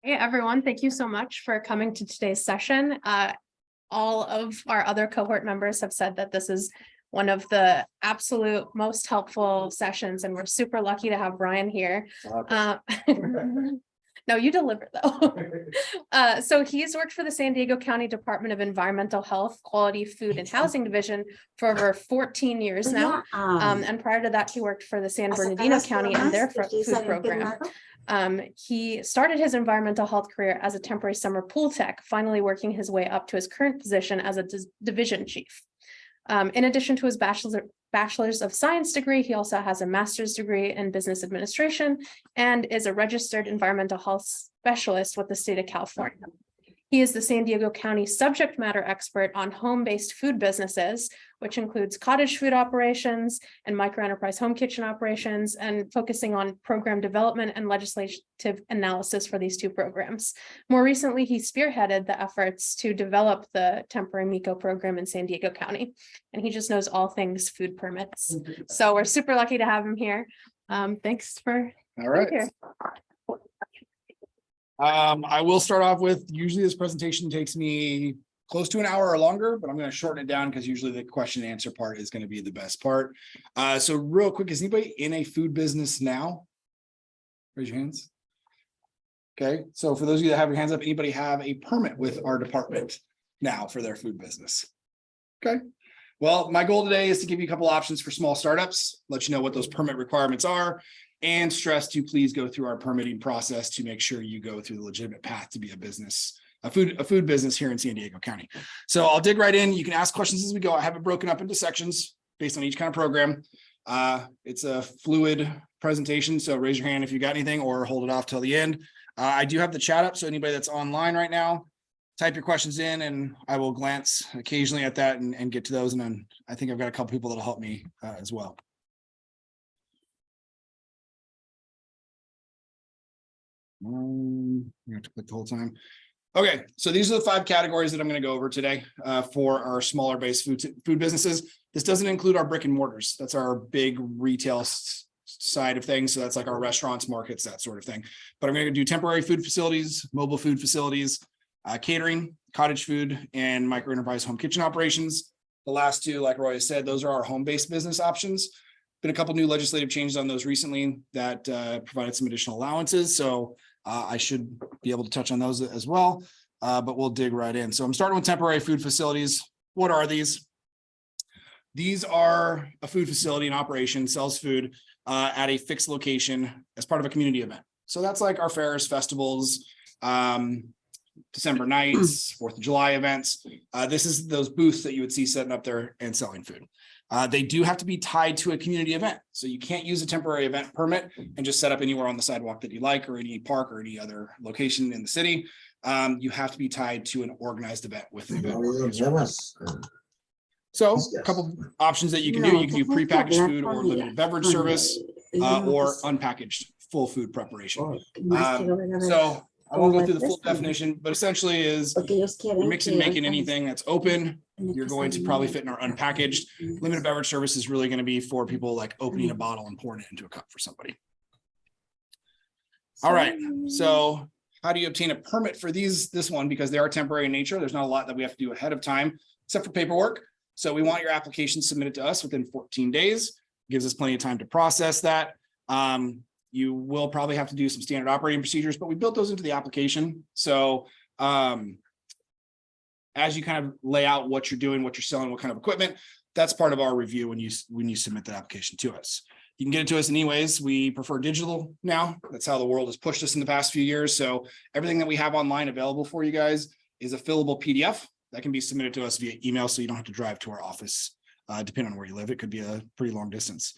Hey everyone, thank you so much for coming to today's session. All of our other cohort members have said that this is one of the absolute most helpful sessions, and we're super lucky to have Brian here. No, you deliver though. So he's worked for the San Diego County Department of Environmental Health, Quality Food and Housing Division for over 14 years now. And prior to that, he worked for the San Bernardino County and their food program. He started his environmental health career as a temporary summer pool tech, finally working his way up to his current position as a division chief. In addition to his bachelor's of science degree, he also has a master's degree in business administration and is a registered environmental health specialist with the state of California. He is the San Diego County subject matter expert on home-based food businesses, which includes cottage food operations and microenterprise home kitchen operations, and focusing on program development and legislative analysis for these two programs. More recently, he spearheaded the efforts to develop the temporary MECO program in San Diego County, and he just knows all things food permits. So we're super lucky to have him here. Thanks for being here. I will start off with, usually this presentation takes me close to an hour or longer, but I'm going to shorten it down because usually the question and answer part is going to be the best part. So real quick, is anybody in a food business now? Raise your hands. Okay, so for those of you that have your hands up, anybody have a permit with our department now for their food business? Okay, well, my goal today is to give you a couple options for small startups, let you know what those permit requirements are, and stress to please go through our permitting process to make sure you go through the legitimate path to be a business, a food business here in San Diego County. So I'll dig right in. You can ask questions as we go. I have it broken up into sections based on each kind of program. It's a fluid presentation, so raise your hand if you got anything or hold it off till the end. I do have the chat up, so anybody that's online right now, type your questions in and I will glance occasionally at that and get to those. And then I think I've got a couple people that'll help me as well. You have to click the whole time. Okay, so these are the 5 categories that I'm going to go over today for our smaller based food businesses. This doesn't include our brick and mortars. That's our big retail side of things. So that's like our restaurants, markets, that sort of thing. But I'm going to do temporary food facilities, mobile food facilities, catering, cottage food, and micro enterprise home kitchen operations. The last 2, like Roy said, those are our home-based business options. Been a couple new legislative changes on those recently that provided some additional allowances. So I should be able to touch on those as well, but we'll dig right in. So I'm starting with temporary food facilities. What are these? These are a food facility in operation, sells food at a fixed location as part of a community event. So that's like our fairs, festivals, December nights, 4th of July events. This is those booths that you would see setting up there and selling food. They do have to be tied to a community event. So you can't use a temporary event permit and just set up anywhere on the sidewalk that you like or any park or any other location in the city. You have to be tied to an organized event with an event. So a couple options that you can do. You can do prepackaged food or limited beverage service or unpackaged full food preparation. So I won't go through the full definition, but essentially is you're mixing and making anything that's open. You're going to probably fit in our unpackaged. Limited beverage service is really going to be for people like opening a bottle and pouring it into a cup for somebody. All right. So how do you obtain a permit for this one? Because they are temporary in nature. There's not a lot that we have to do ahead of time, except for paperwork. So we want your application submitted to us within 14 days. It gives us plenty of time to process that. You will probably have to do some standard operating procedures, but we built those into the application. So as you kind of lay out what you're doing, what you're selling, what kind of equipment, that's part of our review when you submit the application to us. You can get it to us anyways. We prefer digital now. That's how the world has pushed us in the past few years. So everything that we have online available for you guys is a fillable PDF that can be submitted to us via email. So you don't have to drive to our office, depending on where you live. It could be a pretty long distance.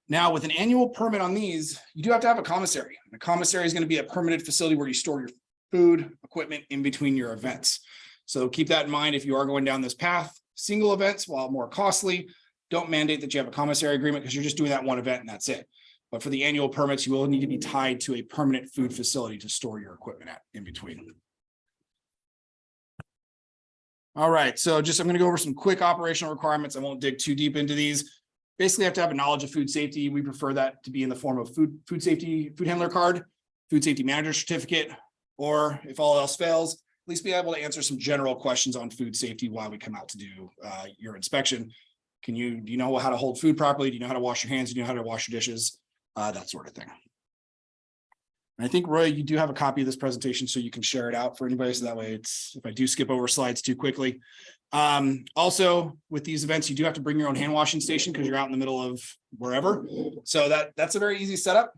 Now, with an annual permit on these, you do have to have a commissary. A commissary is going to be a permitted facility where you store your food, equipment in between your events. So keep that in mind if you are going down this path. Single events, while more costly, don't mandate that you have a commissary agreement because you're just doing that one event and that's it. But for the annual permits, you will need to be tied to a permanent food facility to store your equipment at in between. All right, so I'm going to go over some quick operational requirements. I won't dig too deep into these. Basically, you have to have a knowledge of food safety. We prefer that to be in the form of food safety, food handler card. food safety manager certificate, or if all else fails, at least be able to answer some general questions on food safety while we come out to do your inspection. Do you know how to hold food properly? Do you know how to wash your hands? Do you know how to wash your dishes? That sort of thing. And I think, Roy, you do have a copy of this presentation, so you can share it out for anybody. So that way if I do skip over slides too quickly. Also, with these events, you do have to bring your own hand washing station because you're out in the middle of wherever. So that's a very easy setup.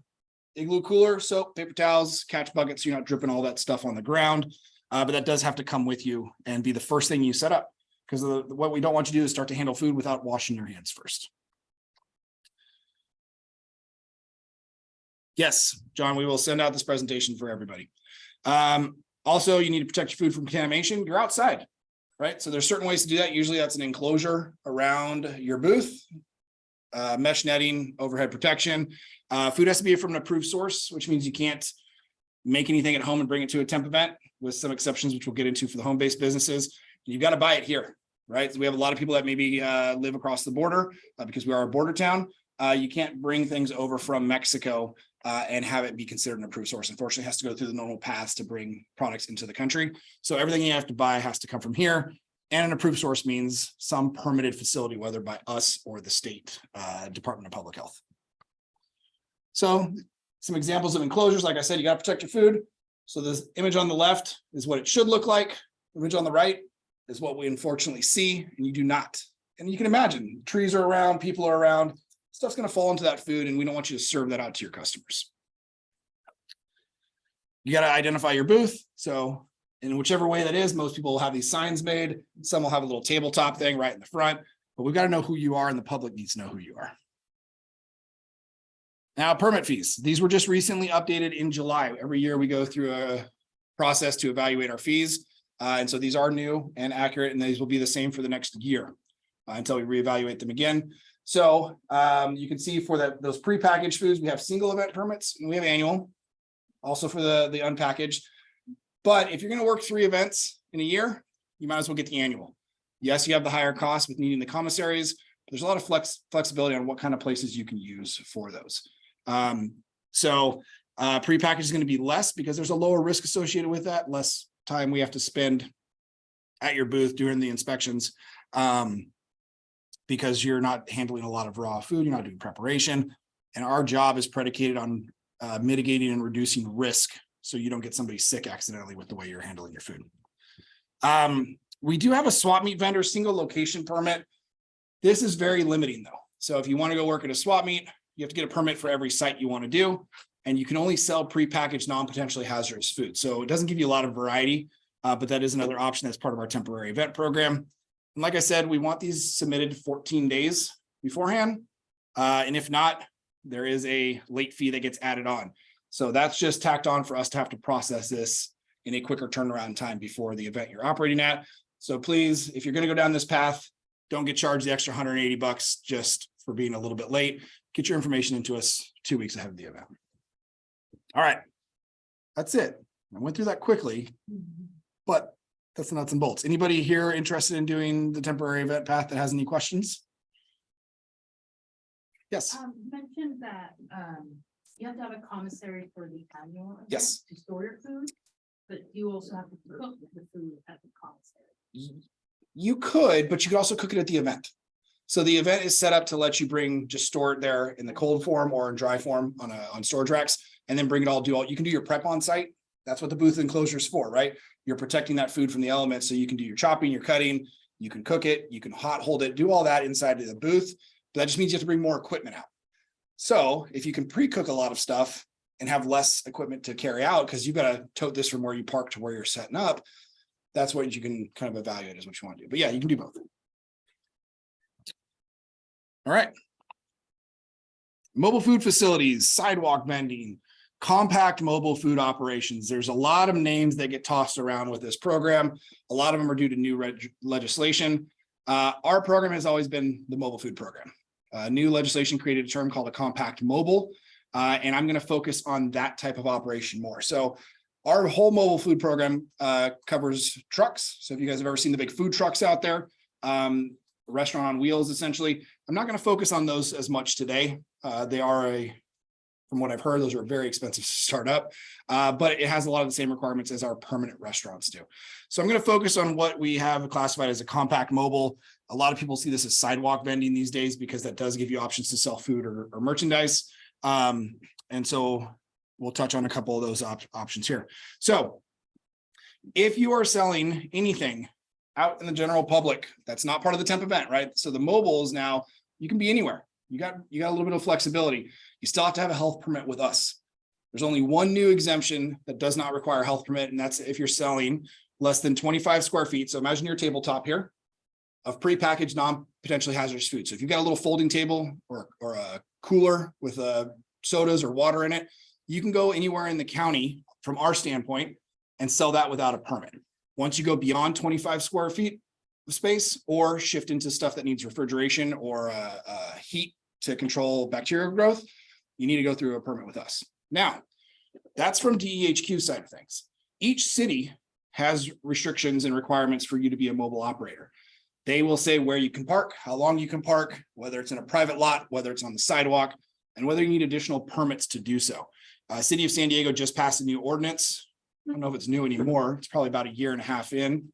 Igloo cooler, soap, paper towels, catch buckets, so you're not dripping all that stuff on the ground. But that does have to come with you and be the first thing you set up, because what we don't want you to do is start to handle food without washing your hands first. Yes, John, we will send out this presentation for everybody. Also, you need to protect your food from contamination. You're outside, right? So there's certain ways to do that. Usually that's an enclosure around your booth, mesh netting, overhead protection. Food has to be from an approved source, which means you can't make anything at home and bring it to a temp event, with some exceptions, which we'll get into for the home-based businesses. You've got to buy it here, right? So we have a lot of people that maybe live across the border because we are a border town. You can't bring things over from Mexico and have it be considered an approved source. Unfortunately, it has to go through the normal paths to bring products into the country. So everything you have to buy has to come from here. And an approved source means some permitted facility, whether by us or the state Department of Public Health. So some examples of enclosures. Like I said, you got to protect your food. So this image on the left is what it should look like. The image on the right is what we unfortunately see, and you do not. And you can imagine trees are around, people are around, stuff's going to fall into that food, and we don't want you to serve that out to your customers. You got to identify your booth. So in whichever way that is, most people will have these signs made. Some will have a little tabletop thing right in the front, but we've got to know who you are, and the public needs to know who you are. Now, permit fees. These were just recently updated in July. Every year we go through a process to evaluate our fees. And so these are new and accurate, and these will be the same for the next year until we reevaluate them again. So you can see for those prepackaged foods, we have single event permits and we have annual, also for the unpackaged. But if you're going to work 3 events in a year, you might as well get the annual. Yes, you have the higher cost with needing the commissaries, but there's a lot of flexibility on what kind of places you can use for those. Prepackaged is going to be less because there's a lower risk associated with that, less time we have to spend at your booth during the inspections, because you're not handling a lot of raw food, you're not doing preparation, and our job is predicated on mitigating and reducing risk so you don't get somebody sick accidentally with the way you're handling your food. We do have a swap meet vendor single location permit. This is very limiting though. So if you want to go work at a swap meet, you have to get a permit for every site you want to do, and you can only sell prepackaged non-potentially hazardous food. So it doesn't give you a lot of variety, but that is another option that's part of our temporary event program. And like I said, we want these submitted 14 days beforehand. And if not, there is a late fee that gets added on. So that's just tacked on for us to have to process this in a quicker turnaround time before the event you're operating at. So please, if you're going to go down this path, don't get charged the extra $180 just for being a little bit late. Get your information into us 2 weeks ahead of the event. All right, that's it. I went through that quickly, but that's the nuts and bolts. Anybody here interested in doing the temporary event path that has any questions? Yes. You mentioned that you have to have a commissary for the annual event. Yes. To store your food, but you also have to cook the food at the commissary. You could, but you could also cook it at the event. So the event is set up to let you just store it there in the cold form or in dry form on storage racks, and then bring it all, you can do your prep on site. That's what the booth enclosure is for, right? You're protecting that food from the elements, so you can do your chopping, your cutting, you can cook it, you can hot hold it, do all that inside of the booth. But that just means you have to bring more equipment out. So if you can pre-cook a lot of stuff and have less equipment to carry out, because you've got to tote this from where you park to where you're setting up, that's what you can kind of evaluate as what you want to do. But yeah, you can do both. All right. Mobile food facilities, sidewalk vending, compact mobile food operations. There's a lot of names that get tossed around with this program. A lot of them are due to new legislation. Our program has always been the mobile food program. New legislation created a term called a compact mobile, and I'm going to focus on that type of operation more. So our whole mobile food program covers trucks. So if you guys have ever seen the big food trucks out there, restaurant on wheels, essentially, I'm not going to focus on those as much today. They are a From what I've heard, those are very expensive to start up, but it has a lot of the same requirements as our permanent restaurants do. So I'm going to focus on what we have classified as a compact mobile. A lot of people see this as sidewalk vending these days because that does give you options to sell food or merchandise. And so we'll touch on a couple of those options here. So if you are selling anything out in the general public, that's not part of the temp event, right? So the mobiles now, you can be anywhere. You got a little bit of flexibility. You still have to have a health permit with us. There's only one new exemption that does not require a health permit, and that's if you're selling less than 25 square feet. So imagine your tabletop here of prepackaged, non-potentially hazardous food. So if you've got a little folding table or a cooler with sodas or water in it, you can go anywhere in the county from our standpoint and sell that without a permit. Once you go beyond 25 square feet of space or shift into stuff that needs refrigeration or heat to control bacterial growth, you need to go through a permit with us. Now, that's from DEHQ side of things. Each city has restrictions and requirements for you to be a mobile operator. They will say where you can park, how long you can park, whether it's in a private lot, whether it's on the sidewalk, and whether you need additional permits to do so. City of San Diego just passed a new ordinance. I don't know if it's new anymore. It's probably about a year and a half in.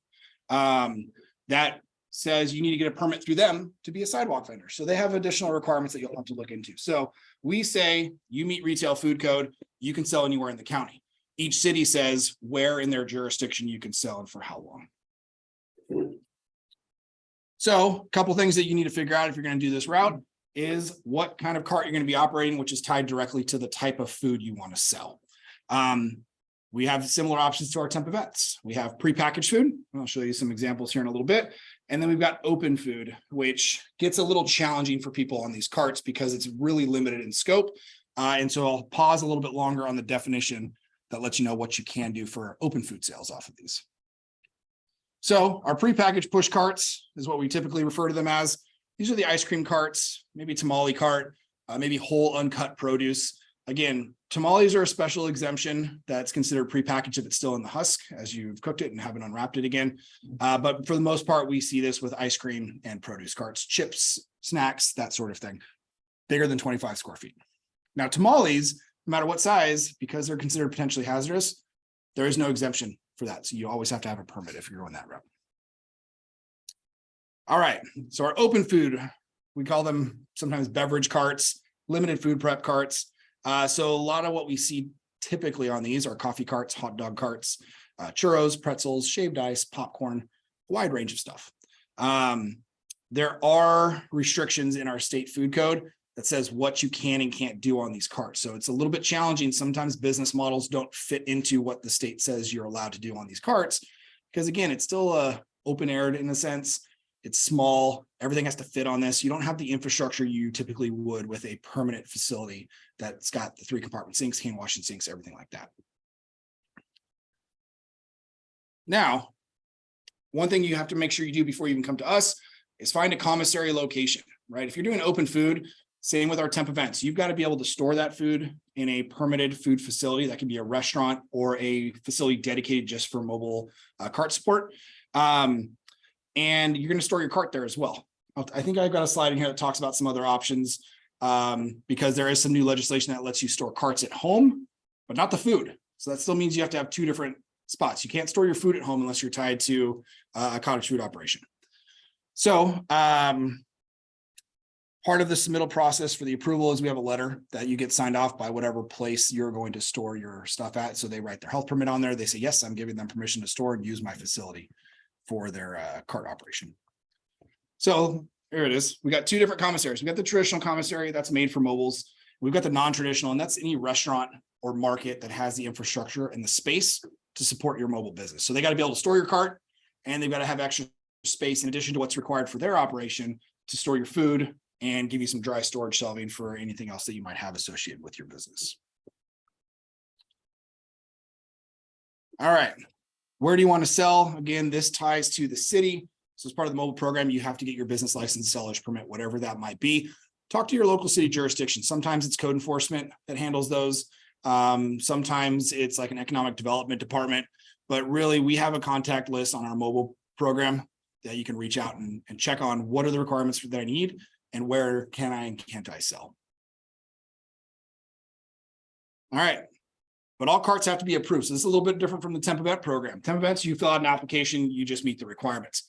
That says you need to get a permit through them to be a sidewalk vendor. So they have additional requirements that you'll have to look into. So we say you meet retail food code, you can sell anywhere in the county. Each city says where in their jurisdiction you can sell and for how long. So a couple things that you need to figure out if you're going to do this route is what kind of cart you're going to be operating, which is tied directly to the type of food you want to sell. We have similar options to our temp events. We have prepackaged food. I'll show you some examples here in a little bit. And then we've got open food, which gets a little challenging for people on these carts because it's really limited in scope. And so I'll pause a little bit longer on the definition that lets you know what you can do for open food sales off of these. So our prepackaged push carts is what we typically refer to them as. These are the ice cream carts, maybe tamale cart, maybe whole uncut produce. Again, tamales are a special exemption that's considered prepackaged if it's still in the husk as you've cooked it and haven't unwrapped it again. But for the most part, we see this with ice cream and produce carts, chips, snacks, that sort of thing, bigger than 25 square feet. Now, tamales, no matter what size, because they're considered potentially hazardous, there is no exemption for that. So you always have to have a permit if you're going that route. All right, so our open food, we call them sometimes beverage carts, limited food prep carts. So a lot of what we see typically on these are coffee carts, hot dog carts, churros, pretzels, shaved ice, popcorn, a wide range of stuff. There are restrictions in our state food code that says what you can and can't do on these carts. So it's a little bit challenging. Sometimes business models don't fit into what the state says you're allowed to do on these carts, because again, it's still open aired in a sense. It's small. Everything has to fit on this. You don't have the infrastructure you typically would with a permanent facility that's got the 3 compartment sinks, hand washing sinks, everything like that. Now, one thing you have to make sure you do before you even come to us is find a commissary location, right? If you're doing open food, same with our temp events, you've got to be able to store that food in a permitted food facility. That can be a restaurant or a facility dedicated just for mobile cart support. And you're going to store your cart there as well. I think I've got a slide in here that talks about some other options because there is some new legislation that lets you store carts at home, but not the food. So that still means you have to have 2 different spots. You can't store your food at home unless you're tied to a cottage food operation. So part of the submittal process for the approval is we have a letter that you get signed off by whatever place you're going to store your stuff at. So they write their health permit on there. They say, yes, I'm giving them permission to store and use my facility for their cart operation. So here it is. We got 2 different commissaries. We got the traditional commissary that's made for mobiles. We've got the non-traditional, and that's any restaurant or market that has the infrastructure and the space to support your mobile business. So they got to be able to store your cart, and they've got to have extra space in addition to what's required for their operation to store your food and give you some dry storage shelving for anything else that you might have associated with your business. All right. Where do you want to sell? Again, this ties to the city. So as part of the mobile program, you have to get your business license, seller's permit, whatever that might be. Talk to your local city jurisdiction. Sometimes it's code enforcement that handles those. Sometimes it's like an economic development department, but really we have a contact list on our mobile program that you can reach out and check on what are the requirements that I need and where can I and can't I sell. All right. But all carts have to be approved. So this is a little bit different from the temp event program. Temp events, you fill out an application, you just meet the requirements.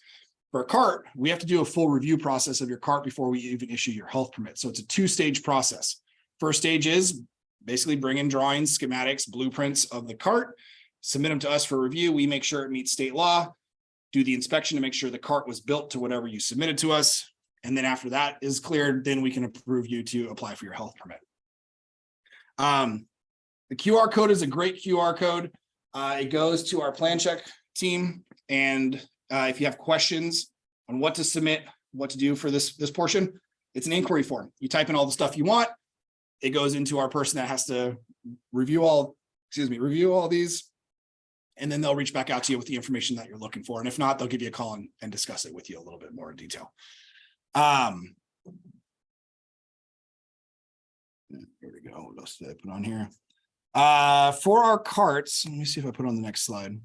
For a cart, we have to do a full review process of your cart before we even issue your health permit. So it's a 2-stage process. First stage is basically bring in drawings, schematics, blueprints of the cart, submit them to us for review. We make sure it meets state law, do the inspection to make sure the cart was built to whatever you submitted to us. And then after that is cleared, then we can approve you to apply for your health permit. The QR code is a great QR code. It goes to our plan check team. And if you have questions on what to submit, what to do for this portion, it's an inquiry form. You type in all the stuff you want. It goes into our person that has to review all these. And then they'll reach back out to you with the information that you're looking for. And if not, they'll give you a call and discuss it with you a little bit more in detail. Here we go. What else did I put on here? For our carts, let me see if I put on the next slide.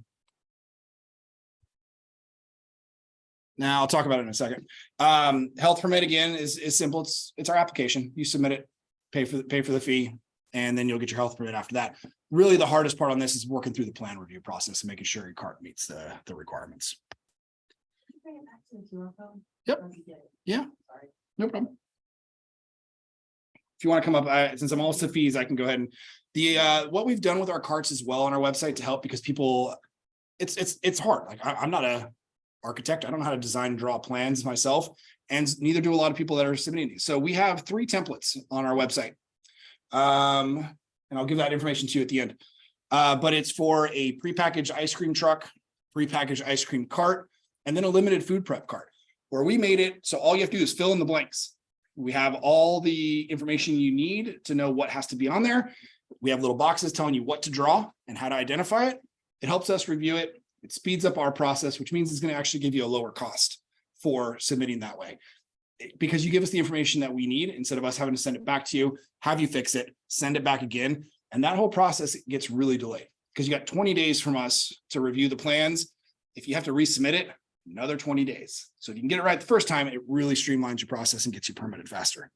Now I'll talk about it in a second. Health permit again is simple. It's our application. You submit it, pay for the fee, and then you'll get your health permit after that. Really, the hardest part on this is working through the plan review process and making sure your cart meets the requirements. Yep. Yeah. No problem. If you want to come up, since I'm almost to fees, I can go ahead and what we've done with our carts as well on our website to help, because people, it's hard. Like I'm not a architect. I don't know how to design and draw plans myself, and neither do a lot of people that are submitting these. So we have 3 templates on our website. And I'll give that information to you at the end. But it's for a prepackaged ice cream truck, prepackaged ice cream cart, and then a limited food prep cart, where we made it so all you have to do is fill in the blanks. We have all the information you need to know what has to be on there. We have little boxes telling you what to draw and how to identify it. It helps us review it. It speeds up our process, which means it's going to actually give you a lower cost for submitting that way, because you give us the information that we need instead of us having to send it back to you, have you fix it, send it back again. And that whole process gets really delayed because you got 20 days from us to review the plans. If you have to resubmit it, another 20 days. So if you can get it right the first time, it really streamlines your process and gets you permitted faster.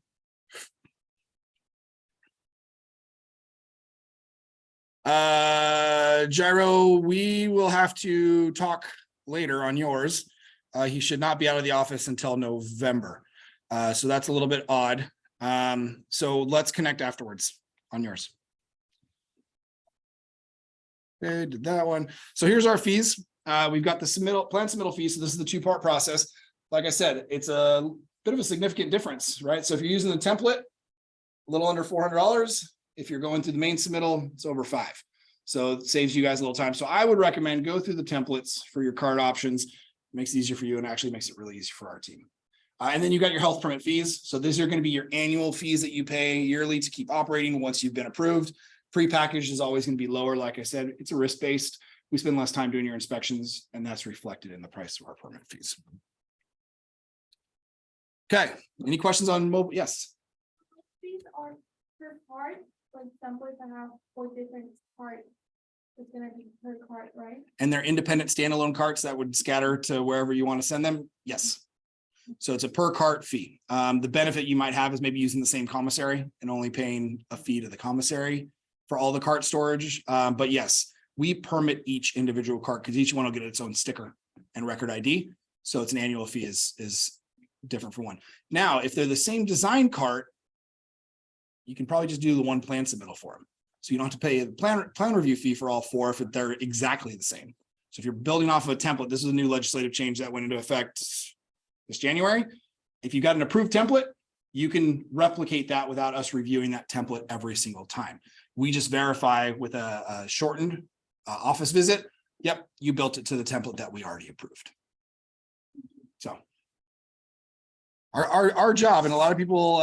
Gyro, we will have to talk later on yours. He should not be out of the office until November. So that's a little bit odd. So let's connect afterwards on yours. Okay, did that one. So here's our fees. We've got the plan submittal fee. So this is the 2-part process. Like I said, it's a bit of a significant difference, right? So if you're using the template, a little under $400. If you're going through the main submittal, it's over $500. So it saves you guys a little time. So I would recommend go through the templates for your card options. It makes it easier for you and actually makes it really easy for our team. And then you got your health permit fees. So these are going to be your annual fees that you pay yearly to keep operating once you've been approved. Prepackaged is always going to be lower. Like I said, it's a risk-based. We spend less time doing your inspections, and that's reflected in the price of our permit fees. Okay. Any questions on mobile? Yes. These are per cart. For example, if I have 4 different carts, it's going to be per cart, right? And they're independent standalone carts that would scatter to wherever you want to send them. Yes. So it's a per cart fee. The benefit you might have is maybe using the same commissary and only paying a fee to the commissary for all the cart storage. But yes, we permit each individual cart because each one will get its own sticker and record ID. So it's an annual fee is different for one. Now, if they're the same design cart, you can probably just do the one plan submittal for them. So you don't have to pay a plan review fee for all 4 if they're exactly the same. So if you're building off of a template, this is a new legislative change that went into effect this January. If you got an approved template, you can replicate that without us reviewing that template every single time. We just verify with a shortened office visit. Yep, you built it to the template that we already approved. So our job, and a lot of people,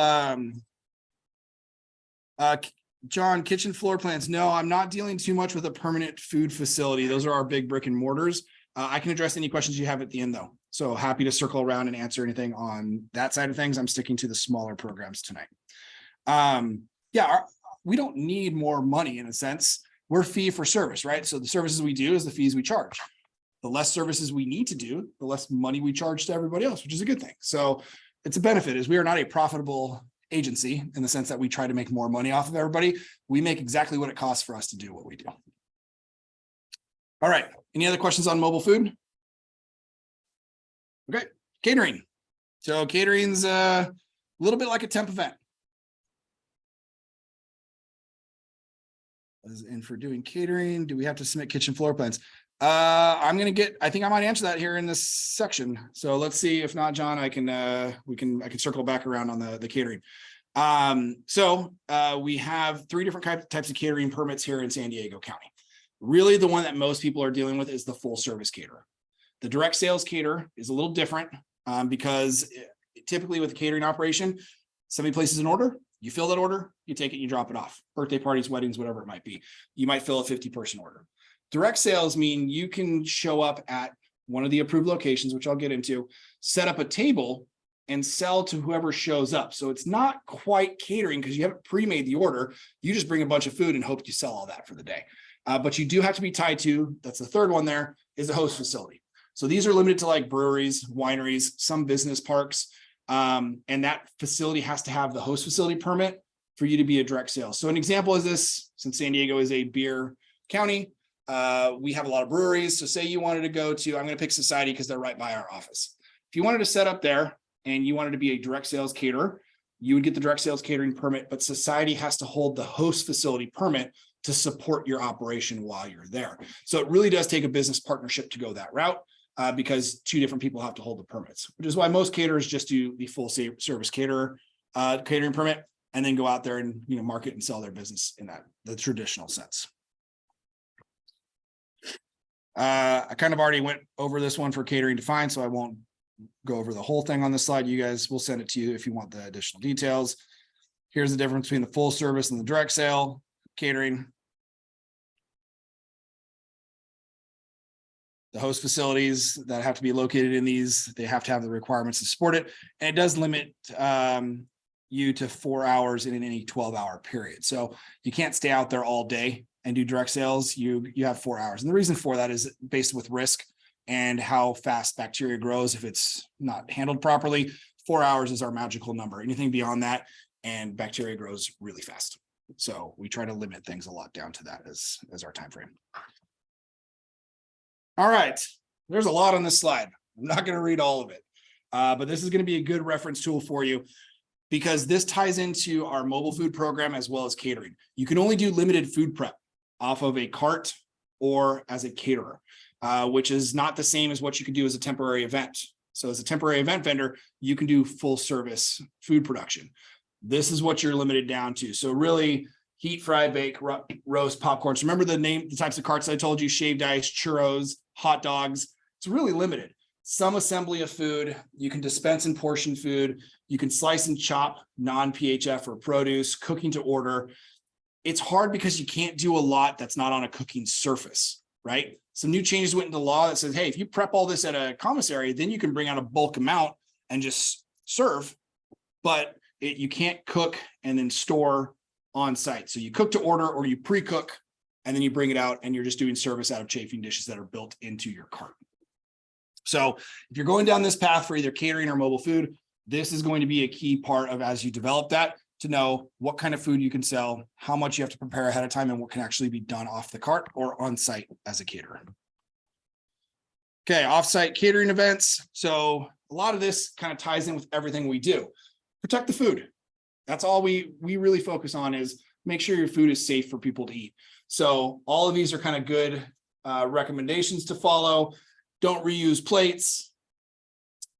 John, kitchen floor plans. No, I'm not dealing too much with a permanent food facility. Those are our big brick and mortars. I can address any questions you have at the end though. So happy to circle around and answer anything on that side of things. I'm sticking to the smaller programs tonight. We don't need more money in a sense. We're fee for service, right? So the services we do is the fees we charge. The less services we need to do, the less money we charge to everybody else, which is a good thing. So it's a benefit is we are not a profitable agency in the sense that we try to make more money off of everybody. We make exactly what it costs for us to do what we do. All right. Any other questions on mobile food? Okay. Catering. So catering's a little bit like a temp event. As in for doing catering, do we have to submit kitchen floor plans? I think I might answer that here in this section. So let's see. If not, John, I can circle back around on the catering. We have 3 different types of catering permits here in San Diego County. Really, the one that most people are dealing with is the full service caterer. The direct sales caterer is a little different because typically with a catering operation, somebody places an order, you fill that order, you take it, you drop it off. Birthday parties, weddings, whatever it might be. You might fill a 50-person order. Direct sales mean you can show up at one of the approved locations, which I'll get into, set up a table and sell to whoever shows up. So it's not quite catering because you haven't pre-made the order. You just bring a bunch of food and hope you sell all that for the day. But you do have to be tied to, that's the third one there, is a host facility. So these are limited to like breweries, wineries, some business parks. And that facility has to have the host facility permit for you to be a direct sales. So an example is this, since San Diego is a beer county, we have a lot of breweries. So say you wanted to go to, I'm going to pick Society because they're right by our office. If you wanted to set up there and you wanted to be a direct sales caterer, you would get the direct sales catering permit, but Society has to hold the host facility permit to support your operation while you're there. So it really does take a business partnership to go that route. Because 2 different people have to hold the permits, which is why most caterers just do the full service caterer catering permit and then go out there and market and sell their business in the traditional sense. I kind of already went over this one for catering defined, so I won't go over the whole thing on this slide. You guys will send it to you if you want the additional details. Here's the difference between the full service and the direct sale catering. The host facilities that have to be located in these, they have to have the requirements to support it. And it does limit you to 4 hours in any 12-hour period. So you can't stay out there all day and do direct sales. You have 4 hours. And the reason for that is based with risk and how fast bacteria grows. If it's not handled properly, 4 hours is our magical number. Anything beyond that, and bacteria grows really fast. So we try to limit things a lot down to that as our time frame. All right, there's a lot on this slide. I'm not going to read all of it, but this is going to be a good reference tool for you because this ties into our mobile food program as well as catering. You can only do limited food prep off of a cart or as a caterer, which is not the same as what you can do as a temporary event. So as a temporary event vendor, you can do full service food production. This is what you're limited down to. So really, heat, fry, bake, roast, popcorn. So remember the types of carts I told you: shaved ice, churros, hot dogs. It's really limited. Some assembly of food. You can dispense and portion food. You can slice and chop non-PHF or produce, cooking to order. It's hard because you can't do a lot that's not on a cooking surface, right? Some new changes went into law that says, hey, if you prep all this at a commissary, then you can bring out a bulk amount and just serve, but you can't cook and then store on site. So you cook to order or you pre-cook and then you bring it out and you're just doing service out of chafing dishes that are built into your cart. So if you're going down this path for either catering or mobile food, this is going to be a key part of as you develop that to know what kind of food you can sell, how much you have to prepare ahead of time, and what can actually be done off the cart or on site as a caterer. Okay, off-site catering events. So a lot of this kind of ties in with everything we do. Protect the food. That's all we really focus on, is make sure your food is safe for people to eat. So all of these are kind of good recommendations to follow. Don't reuse plates.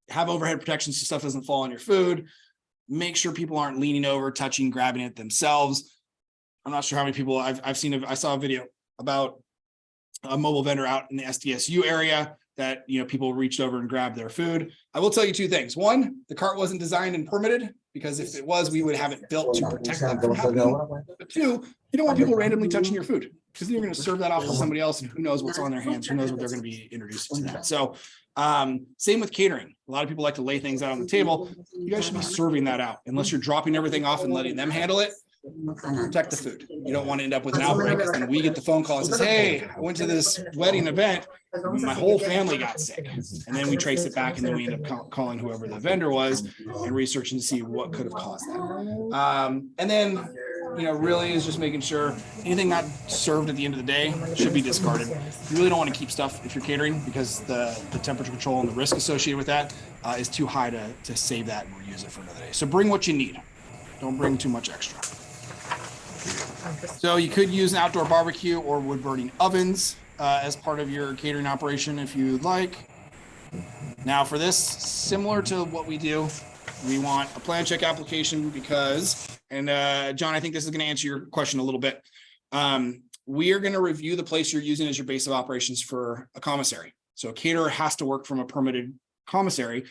Have overhead protection so stuff doesn't fall on your food. Make sure people aren't leaning over, touching, grabbing it themselves. I'm not sure how many people I've seen. I saw a video about a mobile vendor out in the SDSU area that, people reached over and grabbed their food. I will tell you two things. One, the cart wasn't designed and permitted, because if it was, we would have it built to protect them from happening. But two, you don't want people randomly touching your food, because then you're going to serve that off to somebody else, and who knows what's on their hands, who knows what they're going to be introduced to that. So same with catering. A lot of people like to lay things out on the table. You guys should be serving that out. Unless you're dropping everything off and letting them handle it, Protect the food. You don't want to end up with an outbreak, because then we get the phone call and says, hey, I went to this wedding event, my whole family got sick. And then we trace it back, and then we end up calling whoever the vendor was and researching to see what could have caused that. And then, really is just making sure anything not served at the end of the day should be discarded. You really don't want to keep stuff if you're catering, because the temperature control and the risk associated with that is too high to save that and reuse it for another day. So bring what you need. Don't bring too much extra. So you could use an outdoor barbecue or wood burning ovens as part of your catering operation if you'd like. Now for this, similar to what we do, we want a plan check application because, and John, I think this is going to answer your question a little bit. We are going to review the place you're using as your base of operations for a commissary. So a caterer has to work from a permitted commissary.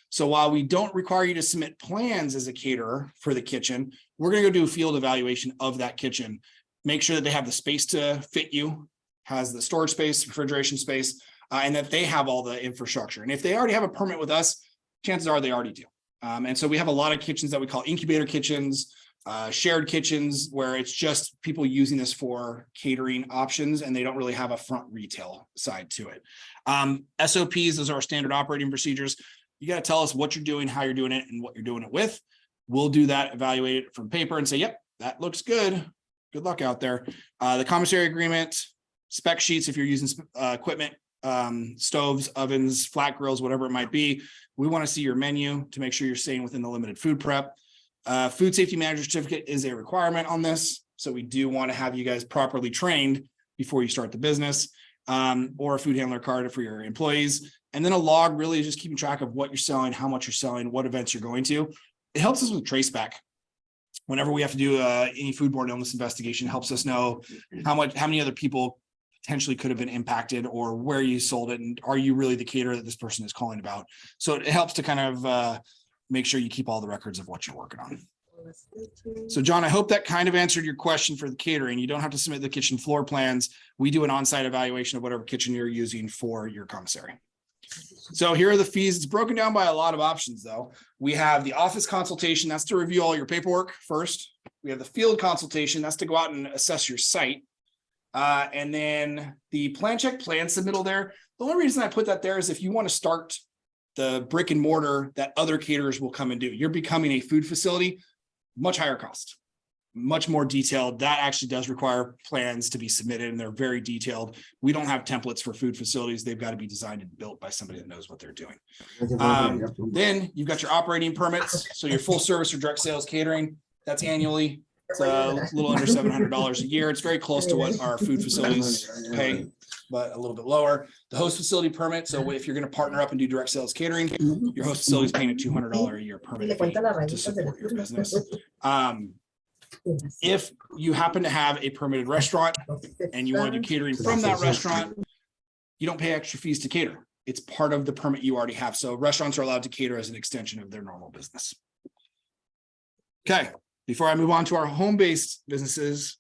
So while we don't require you to submit plans as a caterer for the kitchen, we're going to go do a field evaluation of that kitchen. Make sure that they have the space to fit you, has the storage space, refrigeration space, and that they have all the infrastructure. And if they already have a permit with us, chances are they already do. And so we have a lot of kitchens that we call incubator kitchens, shared kitchens, where it's just people using this for catering options, and they don't really have a front retail side to it. SOPs, those are our standard operating procedures. You got to tell us what you're doing, how you're doing it, and what you're doing it with. We'll do that, evaluate it from paper and say, yep, that looks good. Good luck out there. The commissary agreement, spec sheets, if you're using equipment, stoves, ovens, flat grills, whatever it might be. We want to see your menu to make sure you're staying within the limited food prep. Food safety manager certificate is a requirement on this. So we do want to have you guys properly trained before you start the business, or a food handler card for your employees. And then a log really is just keeping track of what you're selling, how much you're selling, what events you're going to. It helps us with traceback. Whenever we have to do any foodborne illness investigation, helps us know how many other people potentially could have been impacted, or where you sold it, and are you really the caterer that this person is calling about. So it helps to kind of make sure you keep all the records of what you're working on. So John, I hope that kind of answered your question for the catering. You don't have to submit the kitchen floor plans. We do an on-site evaluation of whatever kitchen you're using for your commissary. So here are the fees. It's broken down by a lot of options though. We have the office consultation, that's to review all your paperwork first. We have the field consultation, that's to go out and assess your site. And then the plan check plan submittal there. The only reason I put that there is if you want to start the brick and mortar that other caterers will come and do. You're becoming a food facility, much higher cost, much more detailed. That actually does require plans to be submitted, and they're very detailed. We don't have templates for food facilities. They've got to be designed and built by somebody that knows what they're doing. Then you've got your operating permits. So your full service or direct sales catering, that's annually. It's a little under $700 a year. It's very close to what our food facilities pay, but a little bit lower. The host facility permit. So if you're going to partner up and do direct sales catering, your host facility is paying a $200 a year permit fee to support your business. If you happen to have a permitted restaurant and you want to do catering from that restaurant, you don't pay extra fees to cater. It's part of the permit you already have. So restaurants are allowed to cater as an extension of their normal business. Okay. Before I move on to our home-based businesses.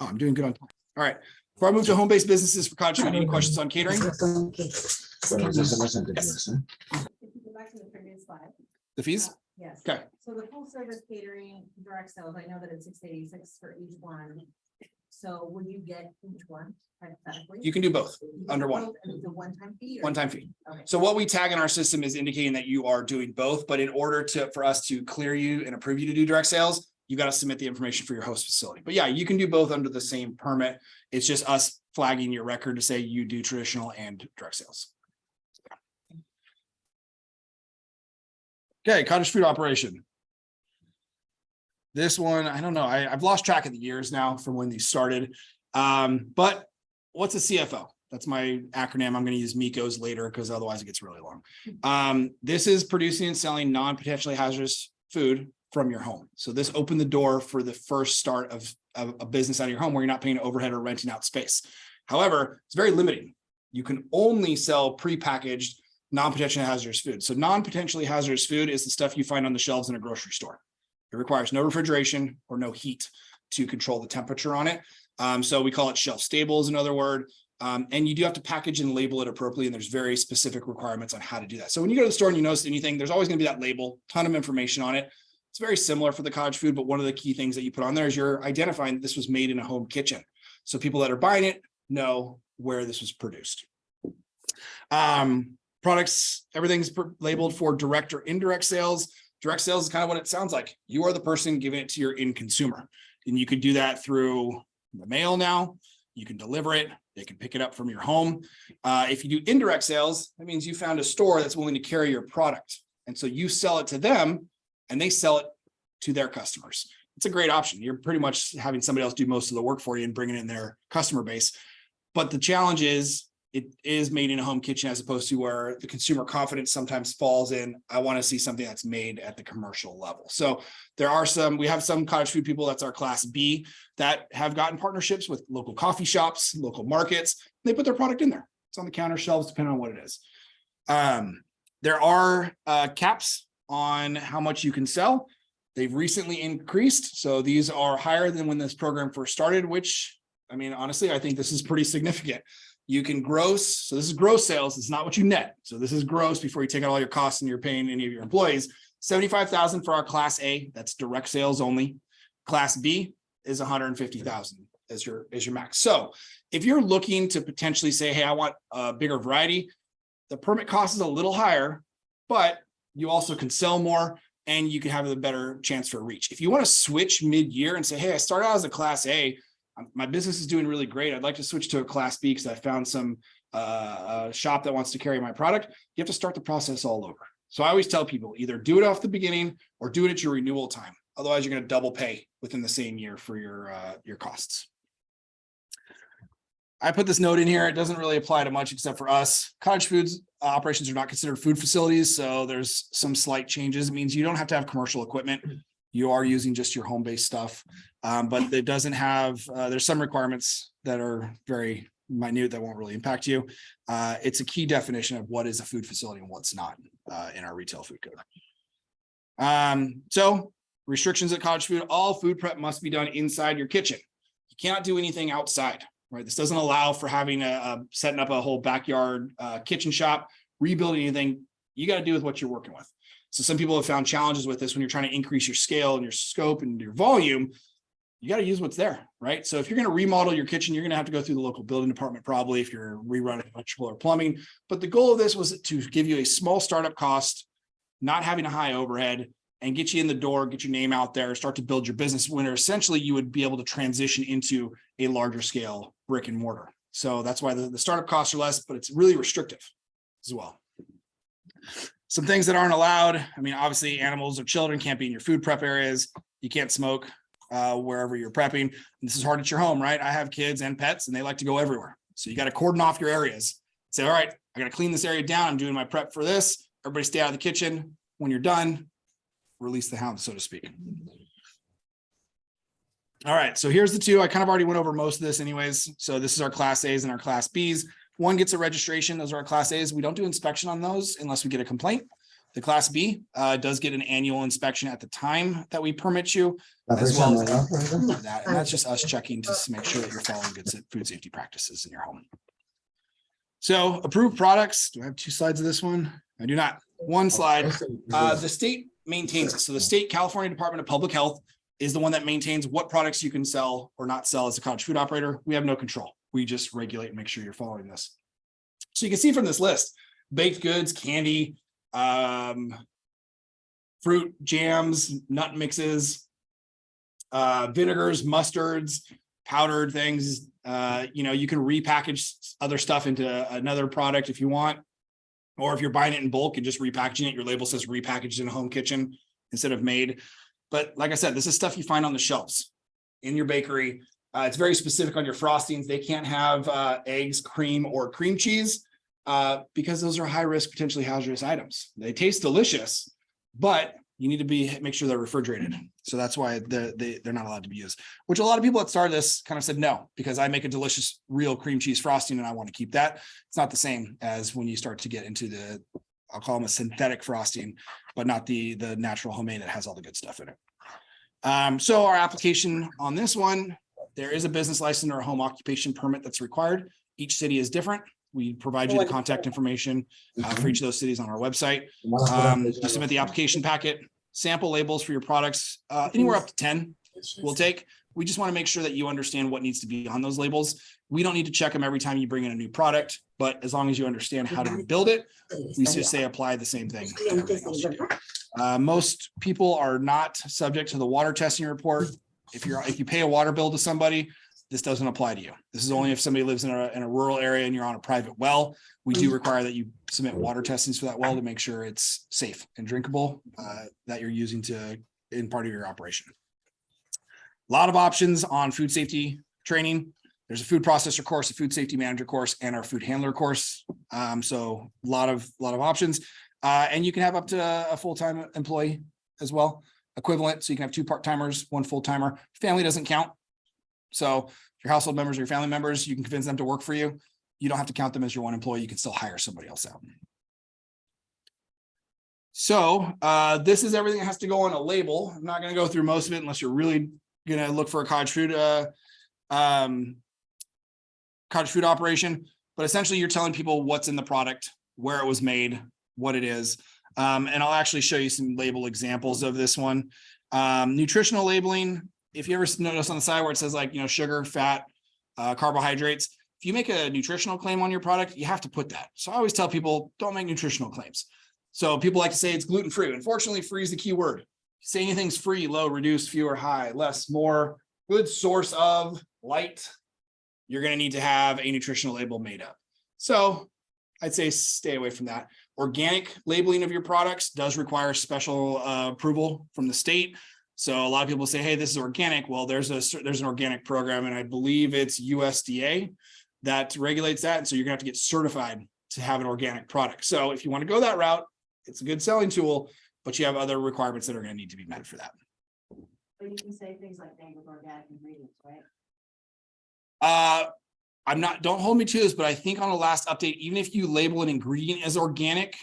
Oh, I'm doing good on time. All right. Before I move to home-based businesses for cottage food, any questions on catering? If you go back to the previous slide. The fees? Yes. Okay. So the full service catering, direct sales, I know that it's $686 for each one. So would you get each one hypothetically? You can do both under one. And it's a one-time fee? One-time fee. Okay. So what we tag in our system is indicating that you are doing both, but in order for us to clear you and approve you to do direct sales, you got to submit the information for your host facility. But yeah, you can do both under the same permit. It's just us flagging your record to say you do traditional and direct sales. Okay, cottage food operation. This one, I don't know. I've lost track of the years now from when these started. But what's a CFO? That's my acronym. I'm going to use MECOs later because otherwise it gets really long. This is producing and selling non-potentially hazardous food from your home. So this opened the door for the first start of a business out of your home where you're not paying overhead or renting out space. However, it's very limiting. You can only sell prepackaged non-potentially hazardous food. So non-potentially hazardous food is the stuff you find on the shelves in a grocery store. It requires no refrigeration or no heat to control the temperature on it. So we call it shelf stable is another word. And you do have to package and label it appropriately. And there's very specific requirements on how to do that. So when you go to the store and you notice anything, there's always going to be that label, ton of information on it. It's very similar for the cottage food, but one of the key things that you put on there is you're identifying that this was made in a home kitchen. So people that are buying it know where this was produced. Products, everything's labeled for direct or indirect sales. Direct sales is kind of what it sounds like. You are the person giving it to your end consumer. And you could do that through the mail now. You can deliver it. They can pick it up from your home. If you do indirect sales, that means you found a store that's willing to carry your product. And so you sell it to them and they sell it to their customers. It's a great option. You're pretty much having somebody else do most of the work for you and bringing in their customer base. But the challenge is it is made in a home kitchen as opposed to where the consumer confidence sometimes falls in. I want to see something that's made at the commercial level. So we have some cottage food people, that's our class B, that have gotten partnerships with local coffee shops, local markets. They put their product in there. It's on the counter shelves, depending on what it is. There are caps on how much you can sell. They've recently increased. So these are higher than when this program first started, which, I mean, honestly, I think this is pretty significant. You can gross, so this is gross sales, it's not what you net. So this is gross before you take out all your costs and you're paying any of your employees. 75,000 for our class A, that's direct sales only. Class B is 150,000 as your max. So if you're looking to potentially say, hey, I want a bigger variety, the permit cost is a little higher, but you also can sell more and you can have a better chance for reach. If you want to switch mid-year and say, hey, I started out as a class A, my business is doing really great, I'd like to switch to a class B because I found some shop that wants to carry my product, you have to start the process all over. So I always tell people either do it off the beginning or do it at your renewal time. Otherwise, you're going to double pay within the same year for your costs. I put this note in here. It doesn't really apply to much except for us. Cottage foods operations are not considered food facilities. So there's some slight changes. It means you don't have to have commercial equipment. You are using just your home-based stuff, but it doesn't have, there's some requirements that are very minute that won't really impact you. It's a key definition of what is a food facility and what's not in our retail food code. So restrictions at cottage food, all food prep must be done inside your kitchen. You cannot do anything outside, right? This doesn't allow for having setting up a whole backyard kitchen shop, rebuilding anything. You got to do with what you're working with. So some people have found challenges with this when you're trying to increase your scale and your scope and your volume. You got to use what's there, right? So if you're going to remodel your kitchen, you're going to have to go through the local building department, probably if you're rerunning electrical or plumbing. But the goal of this was to give you a small startup cost, not having a high overhead, and get you in the door, get your name out there, start to build your business when essentially you would be able to transition into a larger scale brick and mortar. So that's why the startup costs are less, but it's really restrictive as well. Some things that aren't allowed. I mean, obviously animals or children can't be in your food prep areas. You can't smoke wherever you're prepping. And this is hard at your home, right? I have kids and pets and they like to go everywhere. So you got to cordon off your areas. Say, all right, I got to clean this area down. I'm doing my prep for this. Everybody stay out of the kitchen. When you're done, release the hound, so to speak. All right, so here's the two. I kind of already went over most of this anyways. So this is our class A's and our class B's. One gets a registration. Those are our class A's. We don't do inspection on those unless we get a complaint. The class B does get an annual inspection at the time that we permit you, as well as that. And that's just us checking to make sure that you're following good food safety practices in your home. So approved products. Do I have two slides of this one? I do not. One slide. The state maintains it. So the state California Department of Public Health is the one that maintains what products you can sell or not sell as a cottage food operator. We have no control. We just regulate and make sure you're following this. So you can see from this list, baked goods, candy, fruit, jams, nut mixes, vinegars, mustards, powdered things. You can repackage other stuff into another product if you want, or if you're buying it in bulk and just repackaging it, your label says repackaged in a home kitchen instead of made. But like I said, this is stuff you find on the shelves in your bakery. It's very specific on your frostings. They can't have eggs, cream, or cream cheese because those are high risk, potentially hazardous items. They taste delicious, but you need to make sure they're refrigerated. So that's why they're not allowed to be used, which a lot of people that started this kind of said no, because I make a delicious real cream cheese frosting and I want to keep that. It's not the same as when you start to get into I'll call them a synthetic frosting, but not the natural homemade that has all the good stuff in it. So our application on this one, there is a business license or a home occupation permit that's required. Each city is different. We provide you the contact information for each of those cities on our website. You submit the application packet, sample labels for your products, anywhere up to 10 we'll take. We just want to make sure that you understand what needs to be on those labels. We don't need to check them every time you bring in a new product, but as long as you understand how to build it, we just say apply the same thing to everything else you do. Most people are not subject to the water testing report. If you pay a water bill to somebody, this doesn't apply to you. This is only if somebody lives in a rural area and you're on a private well. We do require that you submit water testings for that well to make sure it's safe and drinkable, that you're using in part of your operation. A lot of options on food safety training. There's a food processor course, a food safety manager course, and our food handler course. So a lot of options. And you can have up to a full-time employee as well, equivalent. So you can have 2 part-timers, 1 full-timer. Family doesn't count. So if your household members or your family members, you can convince them to work for you. You don't have to count them as your 1 employee. You can still hire somebody else out. So this is everything that has to go on a label. I'm not going to go through most of it unless you're really going to look for a cottage food operation. But essentially you're telling people what's in the product, where it was made, what it is. And I'll actually show you some label examples of this one. Nutritional labeling. If you ever notice on the side where it says like, sugar, fat, carbohydrates, if you make a nutritional claim on your product, you have to put that. So I always tell people, don't make nutritional claims. So people like to say it's gluten-free. Unfortunately, free is the key word. Say anything's free, low, reduced, fewer, high, less, more, good source of, light, you're going to need to have a nutritional label made up. So I'd say stay away from that. Organic labeling of your products does require special approval from the state. So a lot of people say, hey, this is organic. Well, there's an organic program, and I believe it's USDA that regulates that. And so you're gonna have to get certified to have an organic product. So if you want to go that route, it's a good selling tool, but you have other requirements that are going to need to be met for that. But you can say things like made with organic ingredients, right? Don't hold me to this, but I think on the last update, even if you label an ingredient as organic,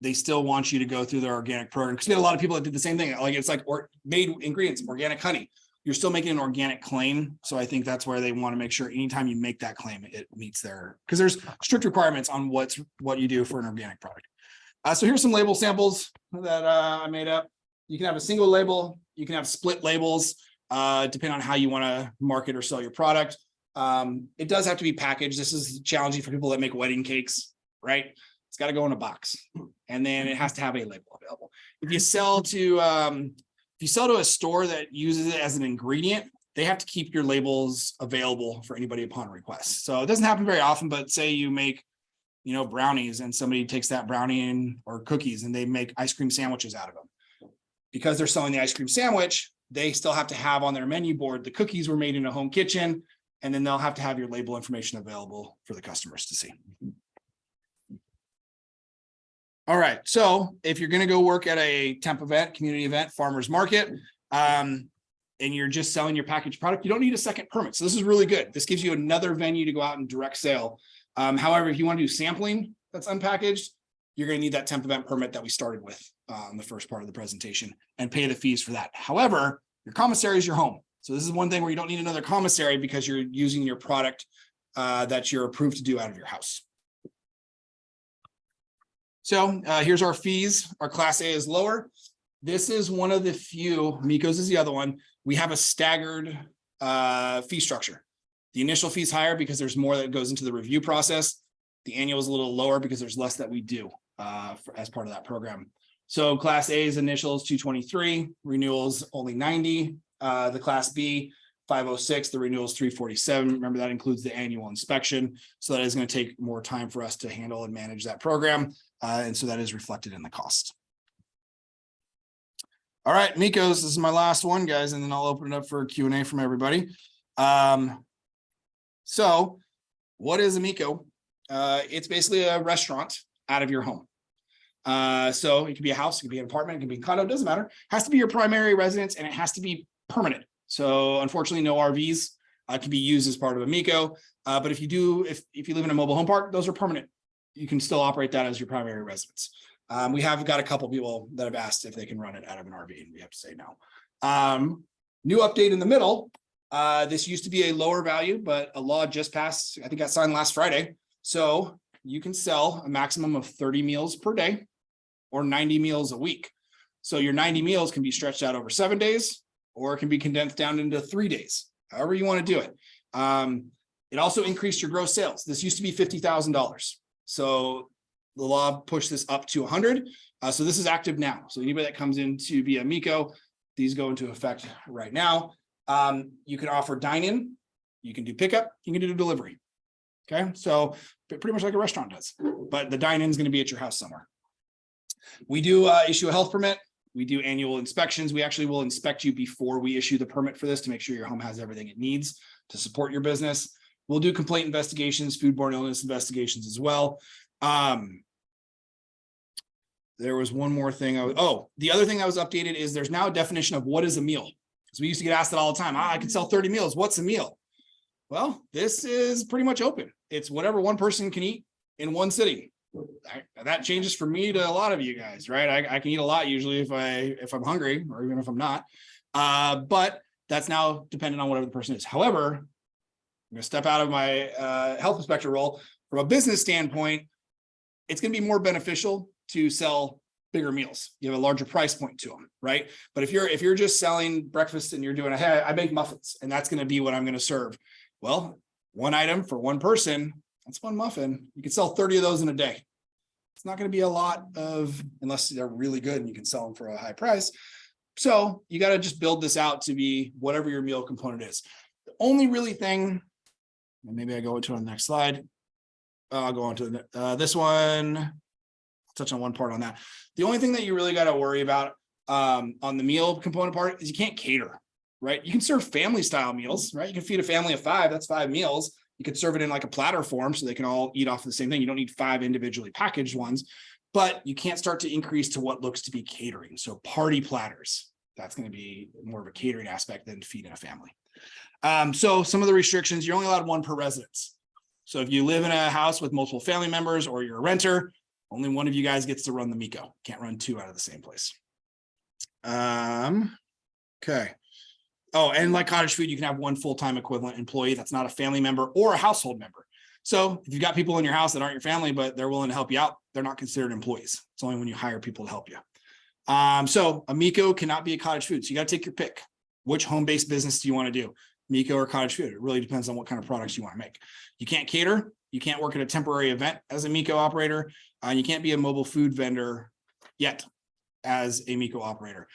they still want you to go through their organic program. Because we had a lot of people that did the same thing. Like it's like made ingredients, organic honey. You're still making an organic claim. So I think that's where they want to make sure anytime you make that claim, it meets because there's strict requirements on what you do for an organic product. So here's some label samples that I made up. You can have a single label. You can have split labels, depending on how you want to market or sell your product. It does have to be packaged. This is challenging for people that make wedding cakes, right? It's got to go in a box, and then it has to have a label available. If you sell to a store that uses it as an ingredient, they have to keep your labels available for anybody upon request. So it doesn't happen very often, but say you make, brownies, and somebody takes that brownie or cookies and they make ice cream sandwiches out of them. Because they're selling the ice cream sandwich, they still have to have on their menu board, the cookies were made in a home kitchen, and then they'll have to have your label information available for the customers to see. All right. So if you're going to go work at a temp event, community event, farmer's market, and you're just selling your packaged product, you don't need a second permit. So this is really good. This gives you another venue to go out and direct sale. However, if you want to do sampling that's unpackaged, you're going to need that temp event permit that we started with in the first part of the presentation and pay the fees for that. However, your commissary is your home. So this is one thing where you don't need another commissary because you're using your product that you're approved to do out of your house. So here's our fees. Our class A is lower. This is one of the few, Miko's is the other one. We have a staggered fee structure. The initial fee is higher because there's more that goes into the review process. The annual is a little lower because there's less that we do as part of that program. So class A's initial is 223, renewals only 90. The class B 506, the renewal is 347. Remember, that includes the annual inspection. So that is going to take more time for us to handle and manage that program. And so that is reflected in the cost. All right, Miko's, this is my last one, guys, and then I'll open it up for Q&A from everybody. So what is a Miko? It's basically a restaurant out of your home. So it could be a house, it could be an apartment, it could be a condo, it doesn't matter. It has to be your primary residence, and it has to be permanent. So unfortunately, no RVs can be used as part of a Miko. But if you live in a mobile home park, those are permanent. You can still operate that as your primary residence. We have got a couple people that have asked if they can run it out of an RV, and we have to say no. New update in the middle. This used to be a lower value, but a law just passed, I think got signed last Friday. So you can sell a maximum of 30 meals per day or 90 meals a week. So your 90 meals can be stretched out over 7 days, or it can be condensed down into 3 days, however you want to do it. It also increased your gross sales. This used to be $50,000. So the law pushed this up to 100. So this is active now. So anybody that comes in to be a MECO, these go into effect right now. You can offer dine-in, you can do pickup, you can do delivery. Okay, so pretty much like a restaurant does, but the dine-in is going to be at your house somewhere. We do issue a health permit. We do annual inspections. We actually will inspect you before we issue the permit for this to make sure your home has everything it needs to support your business. We'll do complaint investigations, foodborne illness investigations as well. There was one more thing. The other thing that was updated is there's now a definition of what is a meal. So we used to get asked that all the time. I can sell 30 meals. What's a meal? Well, this is pretty much open. It's whatever one person can eat in one sitting. That changes for me to a lot of you guys, right? I can eat a lot usually if I'm hungry, or even if I'm not. But that's now dependent on whatever the person is. However, I'm going to step out of my health inspector role. From a business standpoint, it's going to be more beneficial to sell bigger meals. You have a larger price point to them, right? But if you're just selling breakfast and you're doing hey, I make muffins and that's going to be what I'm going to serve. Well, one item for one person, that's one muffin. You can sell 30 of those in a day. It's not going to be a lot of, unless they're really good and you can sell them for a high price. So you got to just build this out to be whatever your meal component is. The only really thing, and maybe I go into on the next slide. I'll go on to this one. I'll touch on one part on that. The only thing that you really got to worry about on the meal component part is you can't cater, right? You can serve family style meals, right? You can feed a family of 5, that's 5 meals. You could serve it in like a platter form so they can all eat off the same thing. You don't need 5 individually packaged ones, but you can't start to increase to what looks to be catering. So party platters, that's going to be more of a catering aspect than feeding a family. So some of the restrictions, you're only allowed 1 per residence. So if you live in a house with multiple family members or you're a renter, only one of you guys gets to run the MECO. Can't run 2 out of the same place. Okay. Oh, and like cottage food, you can have 1 full-time equivalent employee that's not a family member or a household member. So if you've got people in your house that aren't your family, but they're willing to help you out, they're not considered employees. It's only when you hire people to help you. So a MECO cannot be a cottage food. So you got to take your pick. Which home-based business do you want to do? MECO or cottage food? It really depends on what kind of products you want to make. You can't cater. You can't work at a temporary event as a MECO operator. You can't be a mobile food vendor yet as a MECO operator.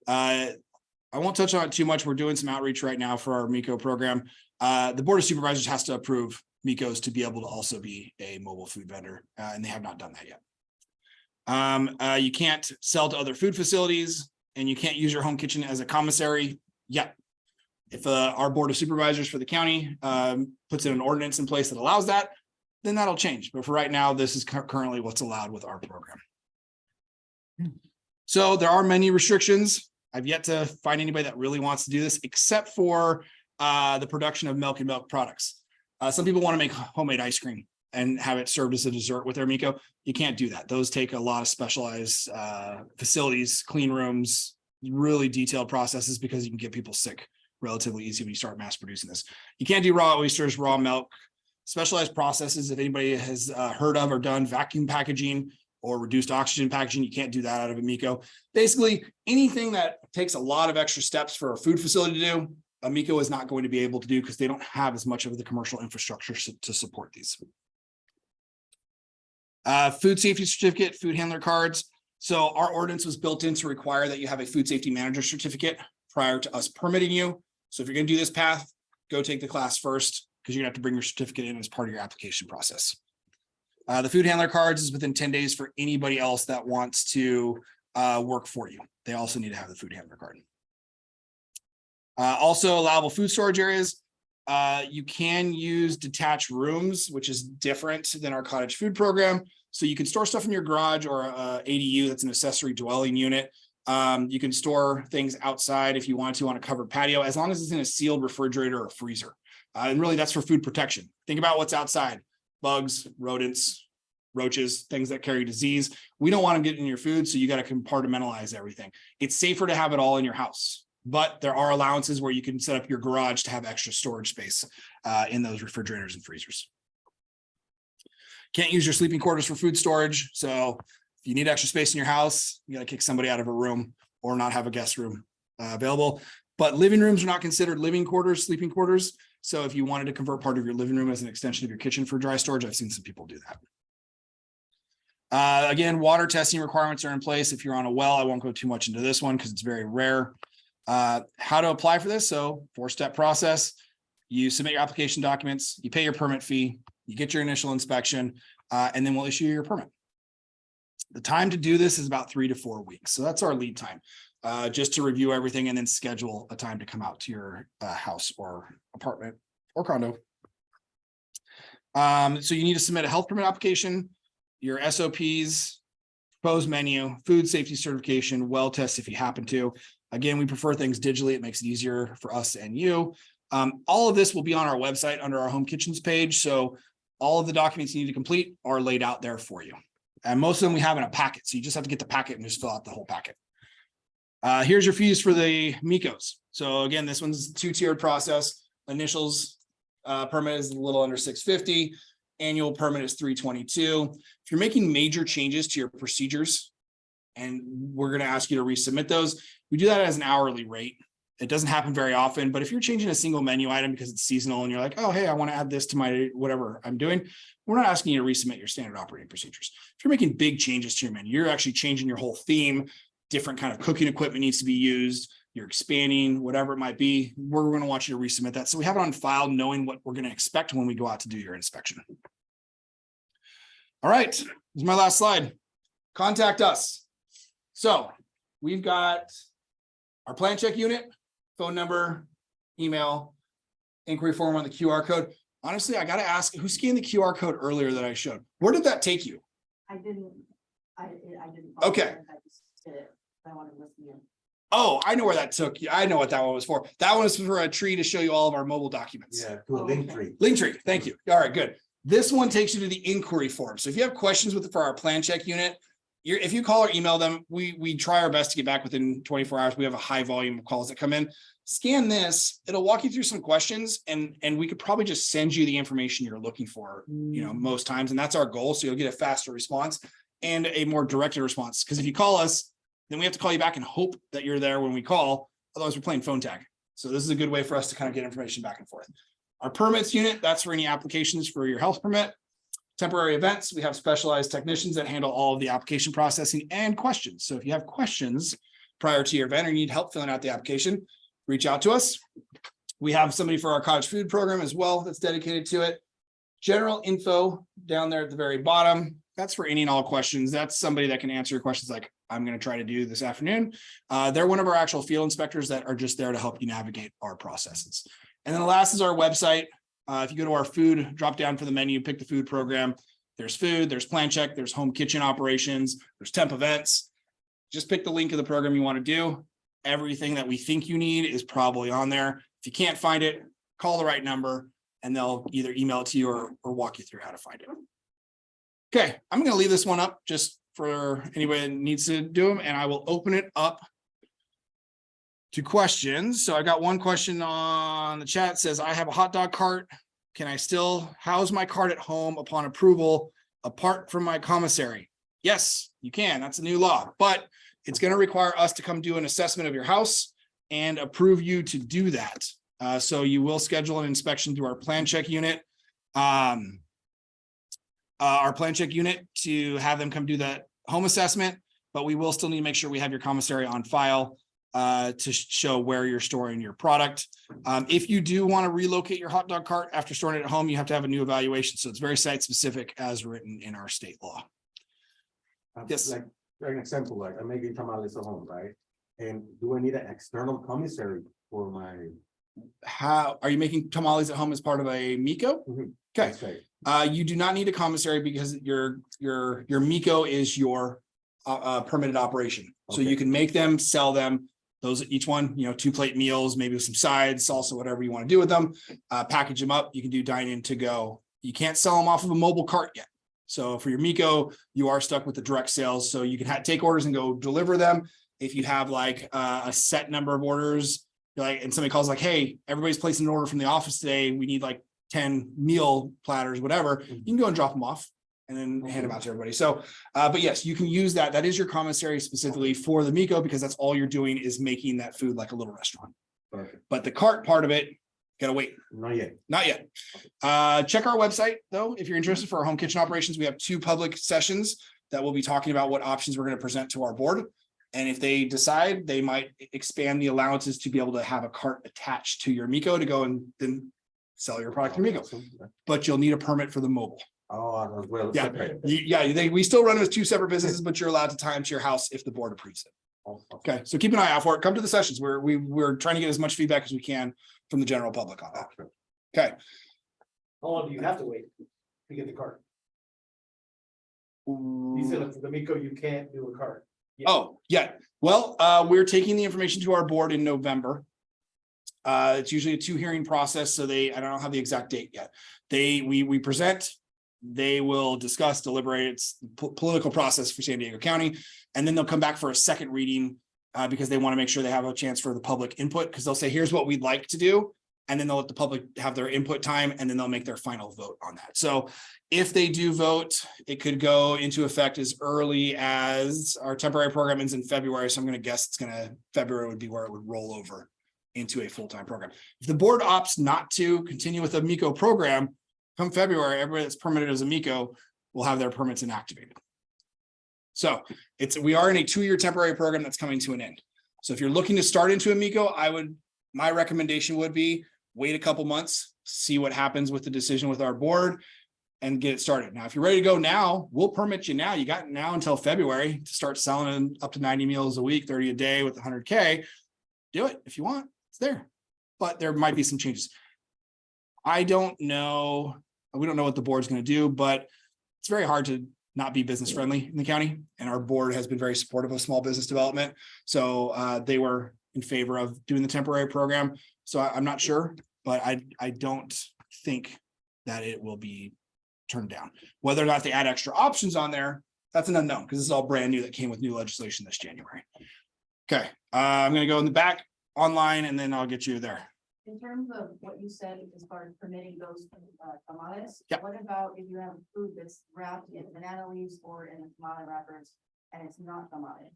I won't touch on it too much. We're doing some outreach right now for our MECO program. The Board of Supervisors has to approve MECOs to be able to also be a mobile food vendor, and they have not done that yet. You can't sell to other food facilities, and you can't use your home kitchen as a commissary yet. If our Board of Supervisors for the county puts in an ordinance in place that allows that, then that'll change. But for right now, this is currently what's allowed with our program. So there are many restrictions. I've yet to find anybody that really wants to do this, except for the production of milk and milk products. Some people want to make homemade ice cream and have it served as a dessert with their MECO. You can't do that. Those take a lot of specialized facilities, clean rooms, really detailed processes, because you can get people sick relatively easy when you start mass producing this. You can't do raw oysters, raw milk, specialized processes. If anybody has heard of or done vacuum packaging or reduced oxygen packaging, you can't do that out of a MECO. Basically, anything that takes a lot of extra steps for a food facility to do, a MECO is not going to be able to do because they don't have as much of the commercial infrastructure to support these. Food safety certificate, food handler cards. So our ordinance was built in to require that you have a food safety manager certificate prior to us permitting you. So if you're going to do this path, go take the class first, because you're going to have to bring your certificate in as part of your application process. The food handler cards is within 10 days for anybody else that wants to work for you. They also need to have the food handler card. Also allowable food storage areas. You can use detached rooms, which is different than our cottage food program. So you can store stuff in your garage or ADU, that's an accessory dwelling unit. You can store things outside if you want to on a covered patio, as long as it's in a sealed refrigerator or freezer. And really that's for food protection. Think about what's outside: bugs, rodents, roaches, things that carry disease. We don't want them getting in your food, so you got to compartmentalize everything. It's safer to have it all in your house, but there are allowances where you can set up your garage to have extra storage space in those refrigerators and freezers. Can't use your sleeping quarters for food storage. So If you need extra space in your house, you gotta kick somebody out of a room or not have a guest room available. But living rooms are not considered living quarters, sleeping quarters. So if you wanted to convert part of your living room as an extension of your kitchen for dry storage, I've seen some people do that. Again, water testing requirements are in place. If you're on a well, I won't go too much into this one because it's very rare. How to apply for this? So 4-step process. You submit your application documents, you pay your permit fee, you get your initial inspection, and then we'll issue your permit. The time to do this is about 3 to 4 weeks. So that's our lead time, just to review everything and then schedule a time to come out to your house or apartment or condo. So you need to submit a health permit application, your SOPs, proposed menu, food safety certification, well test if you happen to. Again, we prefer things digitally. It makes it easier for us and you. All of this will be on our website under our home kitchens page. So all of the documents you need to complete are laid out there for you. And most of them we have in a packet. So you just have to get the packet and just fill out the whole packet. Here's your fees for the Micos. So again, this one's a 2-tiered process. Initials permit is a little under $650. Annual permit is $322. If you're making major changes to your procedures, and we're going to ask you to resubmit those, we do that as an hourly rate. It doesn't happen very often, but if you're changing a single menu item because it's seasonal and you're like, oh, hey, I want to add this to my whatever I'm doing, we're not asking you to resubmit your standard operating procedures. If you're making big changes to your menu, you're actually changing your whole theme, different kind of cooking equipment needs to be used, you're expanding, whatever it might be, we're going to want you to resubmit that. So we have it on file knowing what we're going to expect when we go out to do your inspection. All right, this is my last slide. Contact us. So we've got our plan check unit, phone number, email, inquiry form on the QR code. Honestly, I got to ask, who scanned the QR code earlier that I showed? Where did that take you? I didn't. Okay. I just did it. I wanted to listen in. Oh, I know where that took you. I know what that one was for. That one was for a tree to show you all of our mobile documents. Yeah, to a link tree. Link tree. Thank you. All right, good. This one takes you to the inquiry form. So if you have questions for our plan check unit, if you call or email them, we try our best to get back within 24 hours. We have a high volume of calls that come in. Scan this, it'll walk you through some questions and we could probably just send you the information you're looking for, most times. And that's our goal. So you'll get a faster response and a more directed response. Because if you call us, then we have to call you back and hope that you're there when we call. Otherwise, we're playing phone tag. So this is a good way for us to kind of get information back and forth. Our permits unit, that's for any applications for your health permit. Temporary events, we have specialized technicians that handle all of the application processing and questions. So if you have questions prior to your event or you need help filling out the application, reach out to us. We have somebody for our cottage food program as well that's dedicated to it. General info down there at the very bottom. That's for any and all questions. That's somebody that can answer your questions like I'm going to try to do this afternoon. They're one of our actual field inspectors that are just there to help you navigate our processes. And then the last is our website. If you go to our food, drop down for the menu, pick the food program. There's food, there's plan check, there's home kitchen operations, there's temp events. Just pick the link of the program you want to do. Everything that we think you need is probably on there. If you can't find it, call the right number and they'll either email it to you or walk you through how to find it. Okay, I'm going to leave this one up just for anybody that needs to do them, and I will open it up to questions. So I got one question on the chat. It says, I have a hot dog cart. Can I still house my cart at home upon approval apart from my commissary? Yes, you can. That's a new law, but it's going to require us to come do an assessment of your house and approve you to do that. So you will schedule an inspection through our plan check unit. Our plan check unit to have them come do that home assessment, but we will still need to make sure we have your commissary on file to show where you're storing your product. If you do want to relocate your hot dog cart after storing it at home, you have to have a new evaluation. So it's very site specific as written in our state law. Yes. Like an example, like I'm making tamales at home, right? And do I need an external commissary for my? How are you making tamales at home as part of a Miko? Mhm. Okay. You do not need a commissary because your Miko is your permitted operation. So Okay. you can make them, sell them. Those each one, 2-plate meals, maybe with some sides, salsa, whatever you want to do with them. Package them up. You can do dine in to go. You can't sell them off of a mobile cart yet. So for your Miko, you are stuck with the direct sales. So you can take orders and go deliver them. If you have like a set number of orders, and somebody calls like, hey, everybody's placing an order from the office today. We need like 10 meal platters, whatever. You can go and drop them off. and then hand them out to everybody. So, but yes, you can use that. That is your commissary specifically for the Miko, because that's all you're doing is making that food like a little restaurant. Perfect. But the cart part of it, gotta wait. Not yet. Not yet. Check our website though, if you're interested for our home kitchen operations. We have 2 public sessions that we'll be talking about what options we're going to present to our board. And if they decide, they might expand the allowances to be able to have a cart attached to your Miko to go and then sell your product in Miko. But you'll need a permit for the mobile. Oh, well. Yeah. We still run it as 2 separate businesses, but you're allowed to tie them to your house if the board approves it. Okay, so keep an eye out for it. Come to the sessions. We're trying to get as much feedback as we can from the general public on that. Okay. How long do you have to wait to get the cart? You said for the Miko, you can't do a cart. Yeah. Oh, yeah. Well, we're taking the information to our board in November. It's usually a 2 hearing process, so I don't have the exact date yet. We present, they will discuss, deliberate. It's political process for San Diego County, and then they'll come back for a second reading because they want to make sure they have a chance for the public input, because they'll say, here's what we'd like to do. And then they'll let the public have their input time, and then they'll make their final vote on that. So if they do vote, it could go into effect as early as our temporary program ends in February. So I'm going to guess February would be where it would roll over into a full-time program. If the board opts not to continue with the Miko program, come February, everybody that's permitted as a Miko will have their permits inactivated. So we are in a 2-year temporary program that's coming to an end. So if you're looking to start into a Miko, my recommendation would be wait a couple months, see what happens with the decision with our board, and get it started. Now, if you're ready to go now, we'll permit you now. You got now until February to start selling up to 90 meals a week, 30 a day with 100K. Do it if you want. It's there. But there might be some changes. I don't know. We don't know what the board's going to do, but it's very hard to not be business friendly in the county. And our board has been very supportive of small business development. So they were in favor of doing the temporary program. So I'm not sure, but I don't think that it will be turned down. Whether or not they add extra options on there, that's an unknown, because this is all brand new that came with new legislation this January. Okay, I'm going to go in the back online, and then I'll get you there. In terms of what you said, as far as permitting those tamales, Yep. what about if you have food that's wrapped in banana leaves or in tamale wrappers and it's not tamale?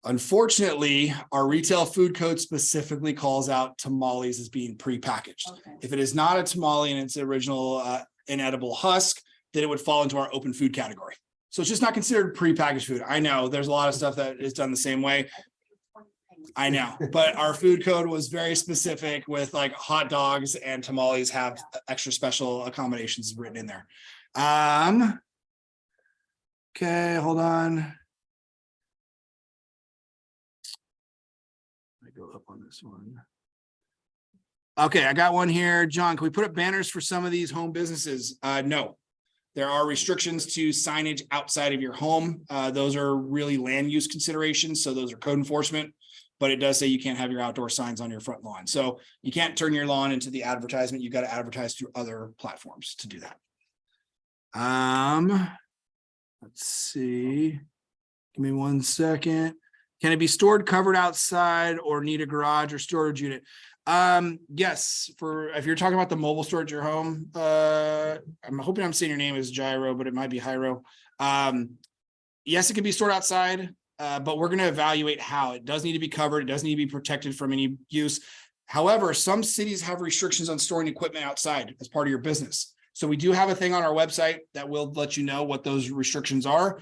Unfortunately, our retail food code specifically calls out tamales as being prepackaged. Okay. If it is not a tamale and it's original inedible husk, then it would fall into our open food category. So it's just not considered prepackaged food. I know there's a lot of stuff that is done the same way. I know, but our food code was very specific with like hot dogs and tamales have extra special accommodations written in there. Okay, hold on. Go up on this one. Okay, I got one here. John, can we put up banners for some of these home businesses? No. There are restrictions to signage outside of your home. Those are really land use considerations. So those are code enforcement, but it does say you can't have your outdoor signs on your front lawn. So you can't turn your lawn into the advertisement. You've got to advertise through other platforms to do that. Let's see. Give me 1 second. Can it be stored covered outside or need a garage or storage unit? Yes, if you're talking about the mobile storage at your home, I'm hoping I'm saying your name is Gyro, but it might be Hyro. Yes, it can be stored outside, but we're going to evaluate how. It does need to be covered. It does need to be protected from any use. However, some cities have restrictions on storing equipment outside as part of your business. So we do have a thing on our website that will let you know what those restrictions are.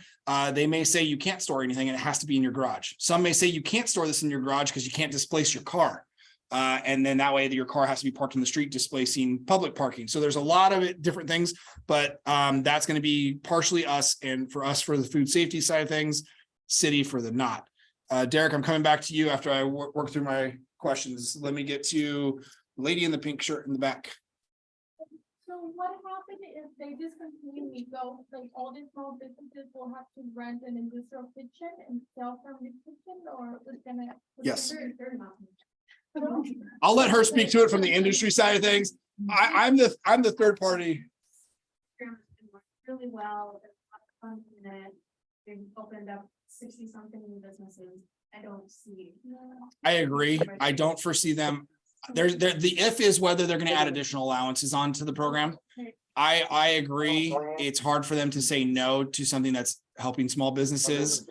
They may say you can't store anything and it has to be in your garage. Some may say you can't store this in your garage because you can't displace your car. And then that way your car has to be parked in the street, displacing public parking. So there's a lot of different things, but that's going to be partially us, and for us for the food safety side of things, city for the not. Derek, I'm coming back to you after I work through my questions. Let me get to lady in the pink shirt in the back. So what happened if they discontinue Miko, like all these small businesses will have to rent an industrial kitchen and sell from the kitchen, or it's gonna? Yes. I'll let her speak to it from the industry side of things. I'm the third party. Really well. There's a lot of fun in it. They've opened up 60-something new businesses. I don't see. I agree. I don't foresee them the if is whether they're gonna add additional allowances onto the program. I agree. It's hard for them to say no to something that's helping small businesses.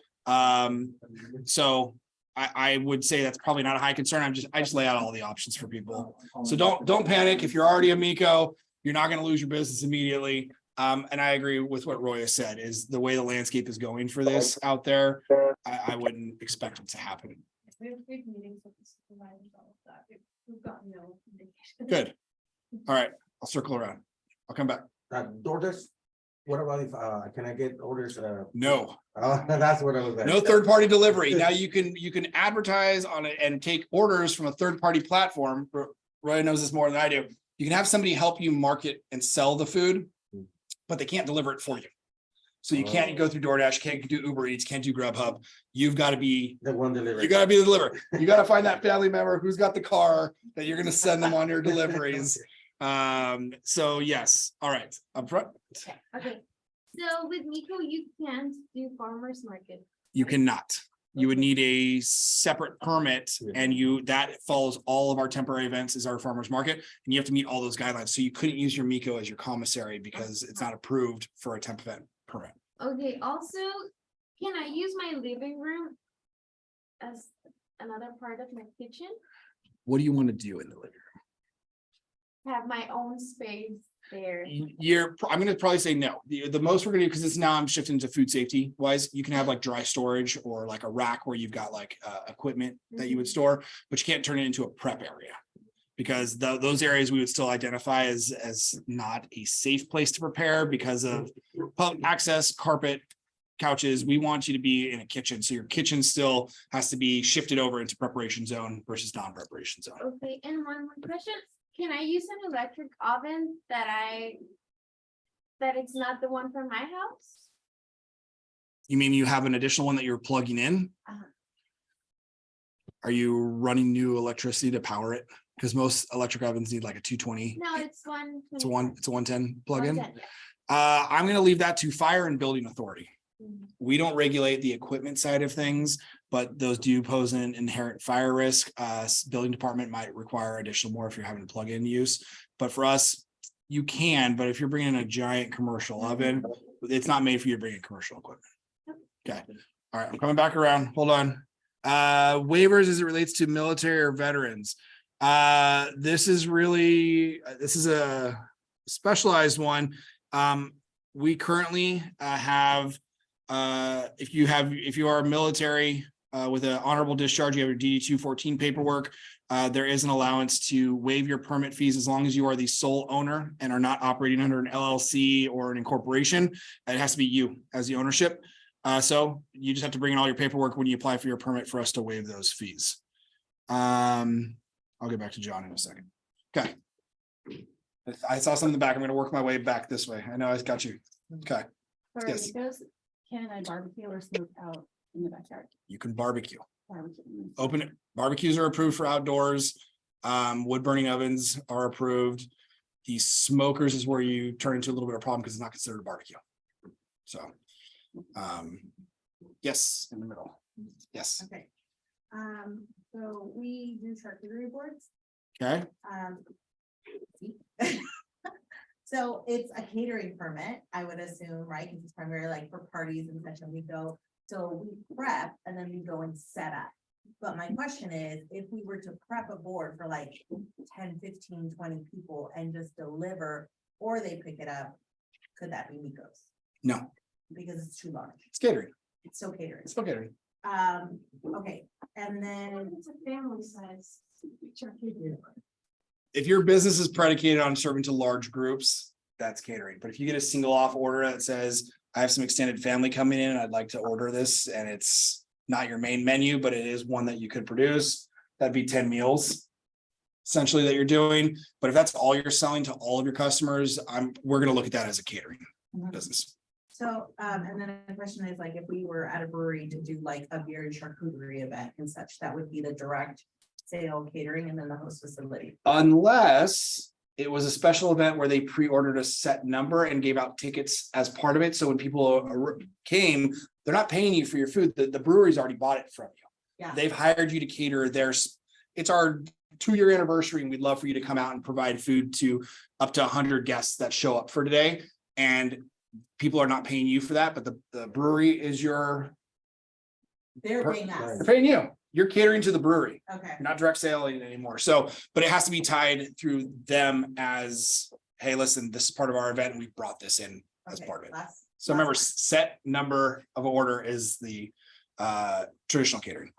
So I would say that's probably not a high concern. I just lay out all the options for people. So don't panic. If you're already a Miko, you're not gonna lose your business immediately. And I agree with what Roy has said, is the way the landscape is going for this out there. I wouldn't expect it to happen. We have big meetings with the supervisors, all of that. We've got no indication. Good. All right, I'll circle around. I'll come back. DoorDash, what about if, can I get orders, No, that's what I was. no third-party delivery. Now you can advertise on it and take orders from a third-party platform. Roy knows this more than I do. You can have somebody help you market and sell the food, but they can't deliver it for you. So you can't go through DoorDash, can't do Uber Eats, can't do Grubhub. You've got to be, The one delivery. you got to be the deliverer. You got to find that family member who's got the car that you're going to send them on your deliveries. So yes, all right, up front. Okay, so with Miko, you can't do farmers market. You cannot. You would need a separate permit, and that follows all of our temporary events is our farmers market, and you have to meet all those guidelines. So you couldn't use your Miko as your commissary because it's not approved for a temp event permit. Okay, also, can I use my living room as another part of my kitchen? What do you want to do in the living Have my own space there. room? I'm gonna probably say no. The most we're gonna do, because it's now I'm shifting to food safety wise, you can have like dry storage or like a rack where you've got like equipment that you would store, but you can't turn it into a prep area. Because those areas we would still identify as not a safe place to prepare because of public access, carpet, couches. We want you to be in a kitchen. So your kitchen still has to be shifted over into preparation zone versus non-preparation zone. Okay, and one more question. Can I use an electric oven that it's not the one from my house? You mean you have an additional one that you're plugging in? Uh-huh. Are you running new electricity to power it? Because most electric ovens need like a 220. No, it's one. It's a 110 plug-in. 110, yeah. I'm gonna leave that to fire and building authority. Mhm. We don't regulate the equipment side of things, but those do pose an inherent fire risk. Building department might require additional more if you're having plug-in use. But for us, you can, but if you're bringing a giant commercial oven, it's not made for you to bring in commercial equipment. Okay, all right, I'm coming back around. Hold on. Waivers as it relates to military or veterans. This is a specialized one. We currently have if you are military with an honorable discharge, you have your DD 214 paperwork. There is an allowance to waive your permit fees as long as you are the sole owner and are not operating under an LLC or an incorporation. It has to be you as the ownership. So you just have to bring in all your paperwork when you apply for your permit for us to waive those fees. I'll get back to John in a second. Okay. I saw something in the back. I'm going to work my way back this way. I know I got you. Okay. For Yes. Mikos, can I barbecue or smoke out in the backyard? You can barbecue. Barbecue. Open it. Barbecues are approved for outdoors. Wood burning ovens are approved. The smokers is where you turn into a little bit of a problem because it's not considered a barbecue. So, yes, in the middle. Yes. Okay. So we do charcuterie boards. Okay. So it's a catering permit, I would assume, right? Because it's primarily like for parties and such, and we go, so we prep and then we go and set up. But my question is, if we were to prep a board for like 10, 15, 20 people and just deliver, or they pick it up, could that be Miko's? No, Because it's too large. it's catering. It's still catering. It's still catering. Okay, and then It's a family size. charcuterie. If your business is predicated on serving to large groups, that's catering. But if you get a single off order that says, I have some extended family coming in, I'd like to order this, and it's not your main menu, but it is one that you could produce, that'd be 10 meals essentially that you're doing. But if that's all you're selling to all of your customers, we're gonna look at that as a catering business. so, and then the question is like, if we were at a brewery to do like a beer and charcuterie event and such, that would be the direct sale catering and then the host facility. Unless it was a special event where they pre-ordered a set number and gave out tickets as part of it. So when people came, they're not paying you for your food. The brewery's already bought it from you. Yeah. They've hired you to cater it's our 2-year anniversary, and we'd love for you to come out and provide food to up to 100 guests that show up for today. And people are not paying you for that, but the brewery is They're paying us. they're paying you. You're catering to the brewery. Okay. You're not direct selling anymore. So, but it has to be tied through them as, hey, listen, this is part of our event and we brought this in as Okay, part of it. last- So remember, last set number of order is the traditional catering.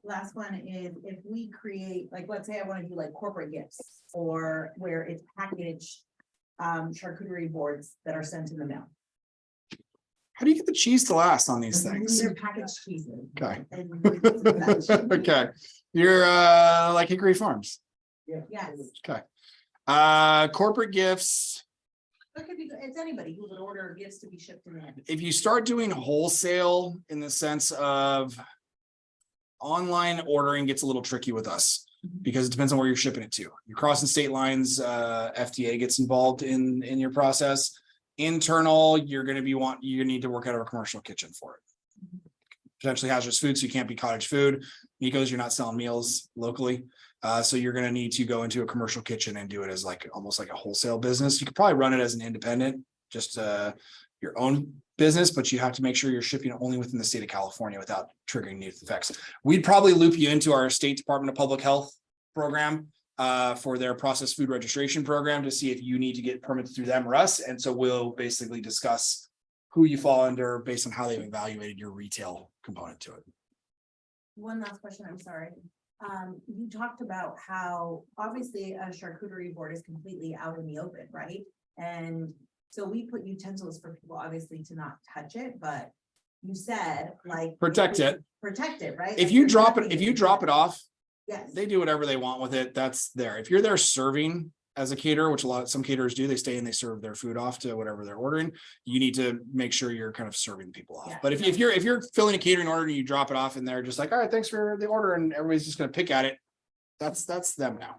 Last one is if we create, like, let's say I want to do like corporate gifts or where it's packaged charcuterie boards that are sent in the mail. How do you get the cheese to last on these things? They're packaged cheeses. Okay. And- Okay, you're like Hickory Farms. Yes, Okay. Corporate gifts. it could be, it's anybody who would order gifts to be shipped in. If you start doing wholesale in the sense of online ordering gets a little tricky with us because it depends on where you're shipping it to. You're crossing state lines, FDA gets involved in your process. Internal, you're going to be you need to work out of a commercial kitchen for it. Potentially hazardous food, so you can't be cottage food. Nico's, you're not selling meals locally. So you're going to need to go into a commercial kitchen and do it as like almost like a wholesale business. You could probably run it as an independent, just your own business, but you have to make sure you're shipping only within the state of California without triggering new effects. We'd probably loop you into our state Department of Public Health program for their processed food registration program to see if you need to get permits through them or us. And so we'll basically discuss who you fall under based on how they've evaluated your retail component to it. One last question, I'm sorry. You talked about how obviously a charcuterie board is completely out in the open, right? And so we put utensils for people obviously to not touch it, but you said like. Protect it. Protect it, right? If Like, you there's drop it, nothing if you in drop it off, Yes. they do whatever they want with it. That's there. If you're there serving as a caterer, which some caterers do, they stay and they serve their food off to whatever they're ordering. You need to make sure you're kind of serving people off. Yeah. But if you're filling a catering order and you drop it off and they're just like, all right, thanks for the order, and everybody's just gonna pick at it, that's them now.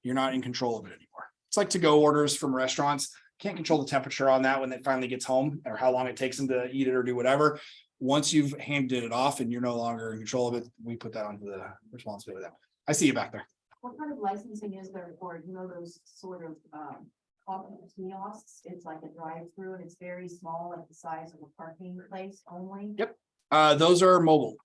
You're not in control of it anymore. It's like to-go orders from restaurants. Can't control the temperature on that when it finally gets home or how long it takes them to eat it or do whatever. Once you've handed it off and you're no longer in control of it, we put that onto the responsibility of that. I see you back there. What kind of licensing is there for, those sort of, coffee kiosks? It's like a drive-through and it's very small, like the size of a parking place only? Yep. Those are mobile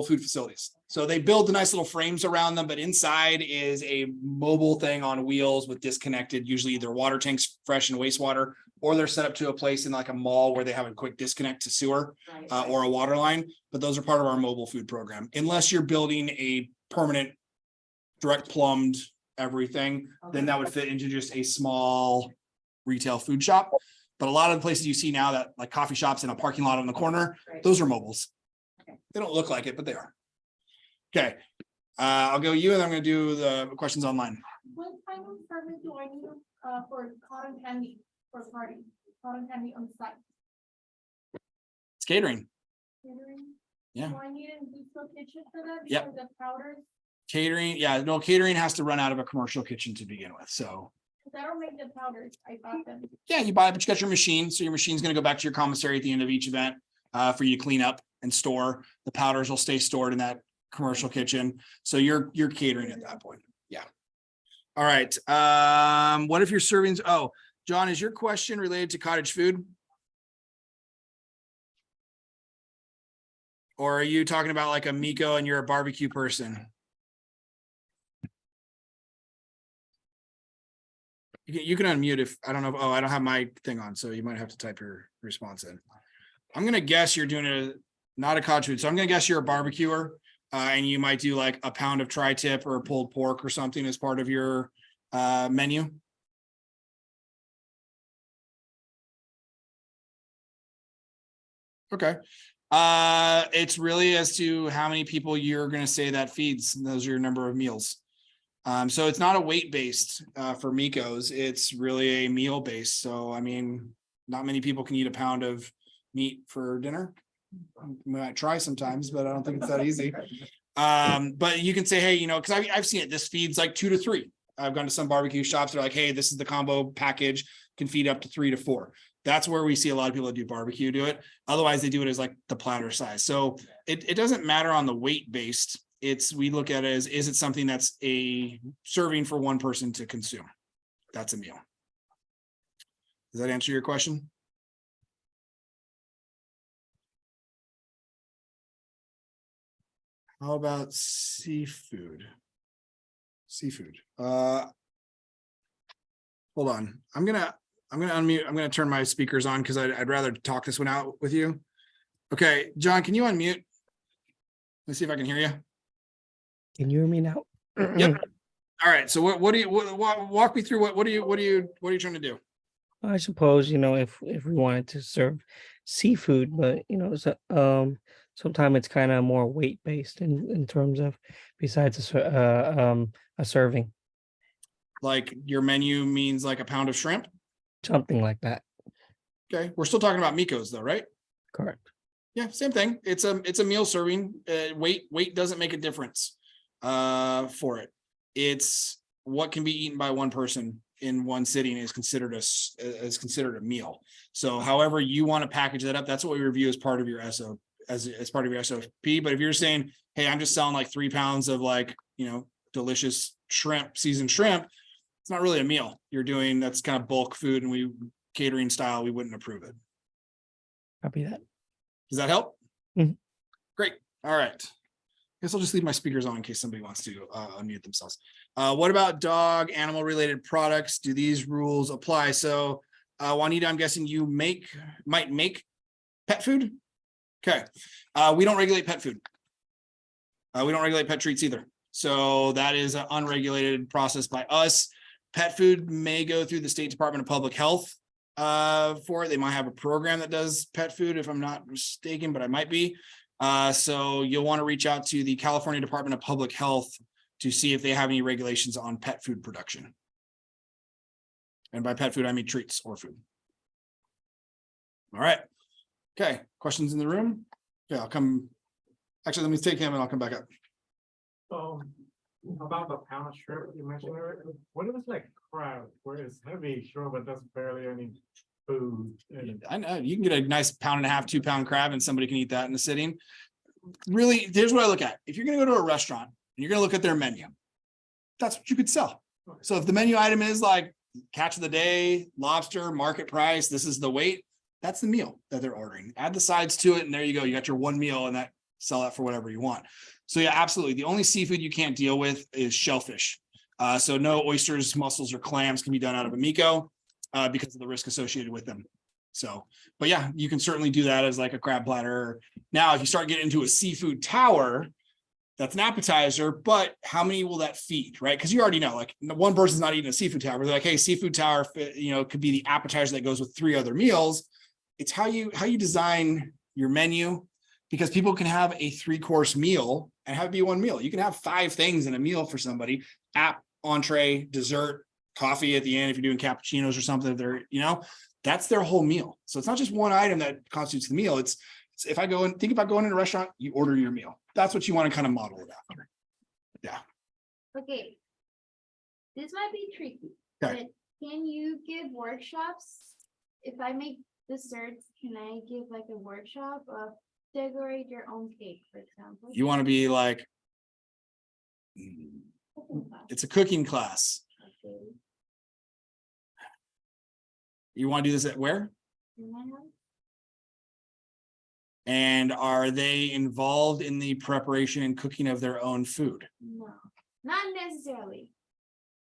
food facilities. So they build the nice little frames around them, but inside is a mobile thing on wheels with disconnected, usually either water tanks, fresh and wastewater, or they're set up to a place in like a mall where they have a quick disconnect to sewer Right. or a water line. But those are part of our mobile food program, unless you're building a permanent direct plumbed everything, then that would fit into just a small retail food shop. But a lot of the places you see now that like coffee shops in a parking lot on the corner, Right. those are mobiles. Okay. They don't look like it, but they are. Okay, I'll go you and I'm gonna do the questions online. What kind of permit do I need for cotton candy for party, cotton candy on site? It's catering. Catering? Yeah. Do I need an industrial kitchen for that? Yep. Because the powders, Catering, yeah, no, catering has to run out of a commercial kitchen to begin with, so. because I don't make the powders, I bought them. Yeah, you buy it, but you got your machine, so your machine's gonna go back to your commissary at the end of each event for you to clean up and store. The powders will stay stored in that commercial kitchen, so you're catering at that point, yeah. All right, what if you're serving, oh, John, is your question related to cottage food? Or are you talking about like a Miko and you're a barbecue person? You can unmute if, I don't know, I don't have my thing on, so you might have to type your response in. I'm gonna guess you're doing not a cottage food, so I'm gonna guess you're a barbecuer, and you might do like a pound of tri-tip or a pulled pork or something as part of your menu. Okay. It's really as to how many people you're gonna say that feeds, and those are your number of meals. So it's not a weight based for Miko's, it's really a meal based. So I mean, not many people can eat a pound of meat for dinner. We might try sometimes, but I don't think it's that easy. But you can say, hey, because I've seen it, this feeds like 2 to 3. I've gone to some barbecue shops, they're like, hey, this is the combo package, can feed up to 3 to 4. That's where we see a lot of people that do barbecue do it. Otherwise, they do it as like the platter size. So it doesn't matter on the weight based. we look at it as, is it something that's a serving for one person to consume? That's a meal. Does that answer your question? How about seafood? Seafood. Hold on. I'm gonna unmute. I'm gonna turn my speakers on because I'd rather talk this one out with you. Okay, John, can you unmute? Let's see if I can hear you. Can you hear me now? Yep. All right. So what do you walk me through? What are you trying to do? I suppose, if we wanted to serve seafood, but sometimes it's kind of more weight based in terms of besides a serving, Like your menu means like a pound of shrimp. something like that. Okay, we're still talking about Mikos though, right? Correct. Yeah, same thing. It's a meal serving. Weight doesn't make a difference for it. It's what can be eaten by one person in one sitting is considered a meal. So however you want to package that up, that's what we review as part of your SOP, as part of your SOP. But if you're saying, hey, I'm just selling like 3 pounds of delicious shrimp, seasoned shrimp, it's not really a meal. You're doing that's kind of bulk food, and we catering style, we wouldn't approve it. Copy that. Does that help? Mhm. Great. All right. Guess I'll just leave my speakers on in case somebody wants to unmute themselves. What about dog animal related products? Do these rules apply? So Juanita, I'm guessing you might make pet food. Okay. We don't regulate pet food. We don't regulate pet treats either. So that is an unregulated process by us. Pet food may go through the State Department of Public Health for it. They might have a program that does pet food if I'm not mistaken, but I might be. So you'll want to reach out to the California Department of Public Health to see if they have any regulations on pet food production. And by pet food, I mean treats or food. All right. Okay. Questions in the room? Yeah, I'll come. Actually, let me take him and I'll come back up. About the pound of shrimp you mentioned earlier, what if it's like crab, where it's heavy, sure, but that's barely any food? I know you can get a nice 1.5 pound, 2 pound crab and somebody can eat that in a sitting. Really, here's what I look at. If you're going to go to a restaurant and you're going to look at their menu, that's what you could sell. So if the menu item is like catch of the day, lobster, market price, this is the weight, that's the meal that they're ordering. Add the sides to it and there you go. You got your one meal and that sell that for whatever you want. So yeah, absolutely. The only seafood you can't deal with is shellfish. So no oysters, mussels, or clams can be done out of a Miko because of the risk associated with them. So, but yeah, you can certainly do that as like a crab platter. Now, if you start getting into a seafood tower, that's an appetizer, but how many will that feed, right? Because you already know, like one person's not eating a seafood tower. They're like, hey, seafood tower, could be the appetizer that goes with 3 other meals. It's how you design your menu, because people can have a 3-course meal and have it be one meal. You can have 5 things in a meal for somebody: app, entree, dessert, coffee at the end if you're doing cappuccinos or something. They're, that's their whole meal. So it's not just one item that constitutes the meal. It's if I go and think about going in a restaurant, you order your meal. That's what you want to kind of model it after. Yeah. Okay. This might be tricky, Okay. but can you give workshops? If I make desserts, can I give like a workshop of decorate your own cake, for example? You want to be like, it's a cooking class. Okay. You want to do this at where? In my house? And are they involved in the preparation and cooking of their own food? No, not necessarily.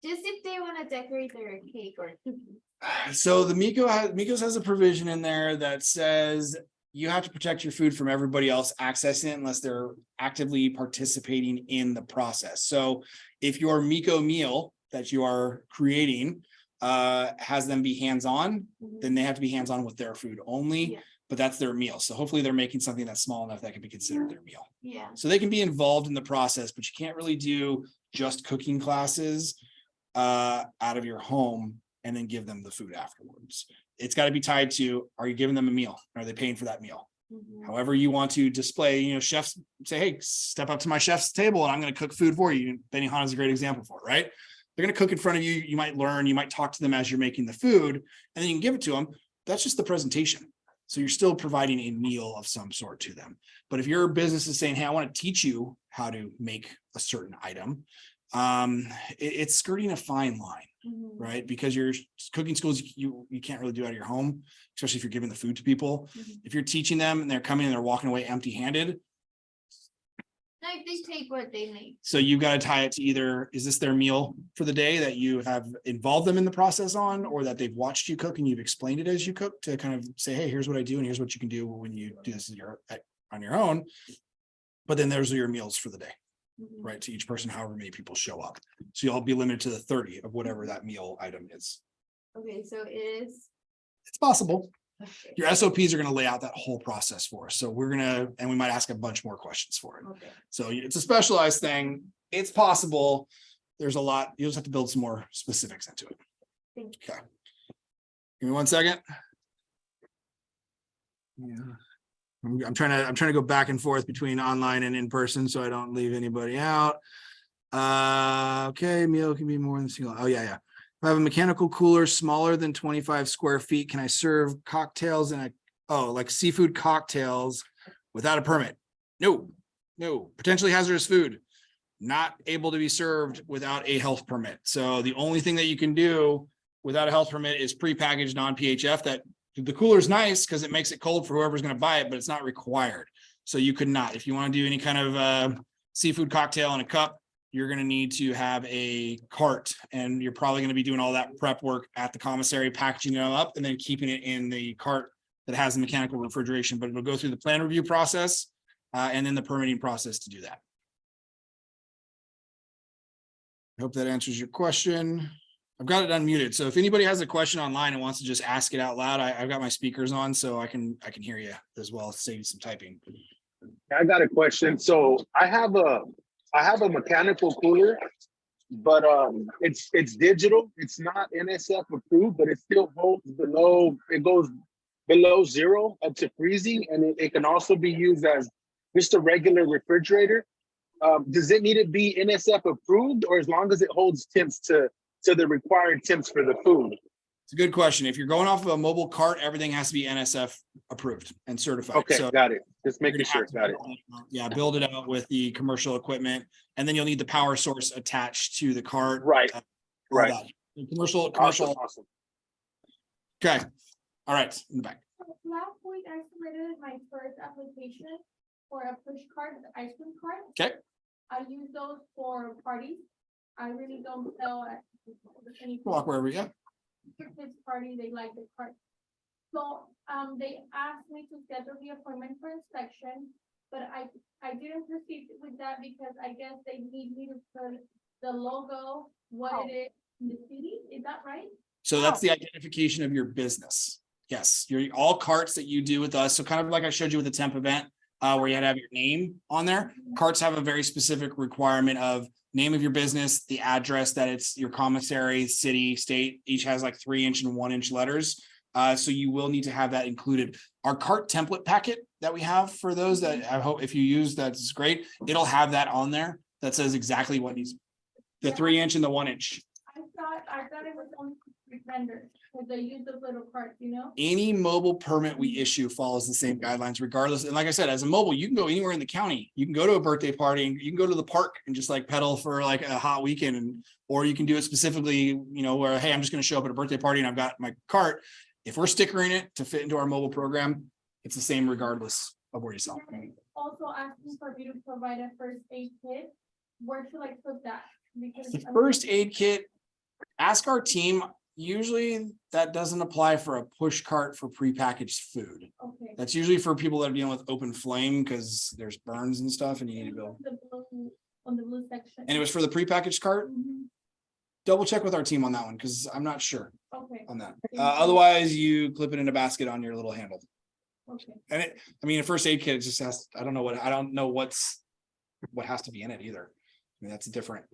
Just if they want to decorate their cake or cookies. So the Mikos has a provision in there that says you have to protect your food from everybody else accessing it unless they're actively participating in the process. So if your Miko meal that you are creating has them be hands-on, then they have to be hands-on with their food only. Yeah. But that's their meal. So hopefully they're making something that's small enough that can be considered their meal. Yeah. So they can be involved in the process, but you can't really do just cooking classes out of your home and then give them the food afterwards. It's got to be tied to, are you giving them a meal? Are they paying for that meal? Mhm. However you want to display, chefs say, hey, step up to my chef's table and I'm going to cook food for you. Benihana is a great example for it, right? They're going to cook in front of you. You might learn, you might talk to them as you're making the food, and then you can give it to them. That's just the presentation. So you're still providing a meal of some sort to them. But if your business is saying, hey, I want to teach you how to make a certain item, it's skirting a fine line, right? Because your cooking schools, you can't really do out of your home, especially if you're giving the food to people. If you're teaching them and they're coming and they're walking away empty-handed, Like they take what they make. so you've got to tie it to either, is this their meal for the day that you have involved them in the process on, or that they've watched you cook and you've explained it as you cook, to kind of say, hey, here's what I do and here's what you can do when you do this on your own. But then those are your meals for the day, right? To each person, however many people show up. So you'll be limited to the 30 of whatever that meal item is. Okay, so it is. It's possible. Okay. Your SOPs are going to lay out that whole process for us. So and we might ask a bunch more questions for it. Okay. So it's a specialized thing. It's possible. There's a lot. You just have to build some more specifics into it. Thank Okay. Give me 1 second. Yeah. I'm trying to go back and forth between online and in person so I don't leave anybody out. Okay, meal can be more than single. Oh, yeah. If I have a mechanical cooler smaller than 25 square feet, can I serve cocktails like seafood cocktails without a permit? No. Potentially hazardous food, not able to be served without a health permit. So the only thing that you can do without a health permit is prepackaged non-PHF. That the cooler is nice because it makes it cold for whoever's going to buy it, but it's not required. So you could not, if you want to do any kind of seafood cocktail in a cup, you're going to need to have a cart, and you're probably going to be doing all that prep work at the commissary, packaging it all up and then keeping it in the cart that has the mechanical refrigeration, but it'll go through the plan review process and then the permitting process to do that. I hope that answers your question. I've got it unmuted. So if anybody has a question online and wants to just ask it out loud, I've got my speakers on so I can hear you as well, save you some typing. I got a question. So I have a mechanical cooler, but it's digital. It's not NSF approved, but it still holds below. It goes below 0 up to freezing, and it can also be used as just a regular refrigerator. Does it need to be NSF approved, or as long as it holds temps to the required temps for the food? It's a good question. If you're going off of a mobile cart, everything has to be NSF approved and certified. Okay, So got it. Just you're making gonna have sure. to Got it. Yeah, build it out with the commercial equipment, and then you'll need the power source attached to the cart. Right. all Right. that. Commercial. Awesome. Okay. All right. In the back. Last week I submitted my first application for a push cart, the ice cream cart. Okay. I use those for parties. I really don't sell at any. Walk wherever we go. Kids party, they like the cart. So, they asked me to schedule the appointment for inspection, but I didn't proceed with that because I guess they need me to put the logo, what it is in the city. Is that right? So that's the identification of your business. Yes, all carts that you do with us. So kind of like I showed you with the temp event, where you had to have your name on there. Carts have a very specific requirement of name of your business, the address that it's your commissary, city, state, each has like 3-inch and 1-inch letters. So you will need to have that included. Our cart template packet that we have for those that I hope if you use, that's great. It'll have that on there that says exactly what needs the 3-inch and the 1-inch. I thought it was only vendors, because they use those little carts, you know? Any mobile permit we issue follows the same guidelines regardless. And like I said, as a mobile, you can go anywhere in the county. You can go to a birthday party and you can go to the park and just like pedal for like a hot weekend, or you can do it specifically, where, hey, I'm just going to show up at a birthday party and I've got my cart. If we're stickering it to fit into our mobile program, it's the same regardless of where you sell. Also asking for me to provide a first aid kit. Where should I put that? Because The first aid kit, ask our team. Usually that doesn't apply for a push cart for prepackaged food. Okay. That's usually for people that are dealing with open flame because there's burns and stuff and you need to go. On the blue section. And it was for the prepackaged cart. Mhm. Double check with our team on that one because I'm not sure Okay, on that. Thank you. Otherwise, you clip it in a basket on your little handle. okay. And a first aid kit, it just has, I don't know what has to be in it either. I mean, that's a different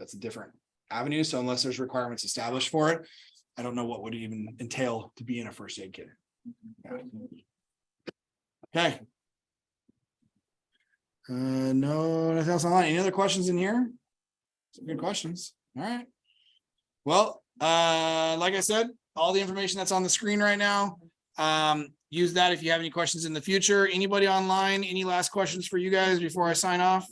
avenue. So unless there's requirements established for it, I don't know what would even entail to be in a first aid kit. Yeah. Okay. No, nothing else online. Any other questions in here? Some good questions. All right. Well, like I said, all the information that's on the screen right now, Use that if you have any questions in the future. Anybody online? Any last questions for you guys before I sign off?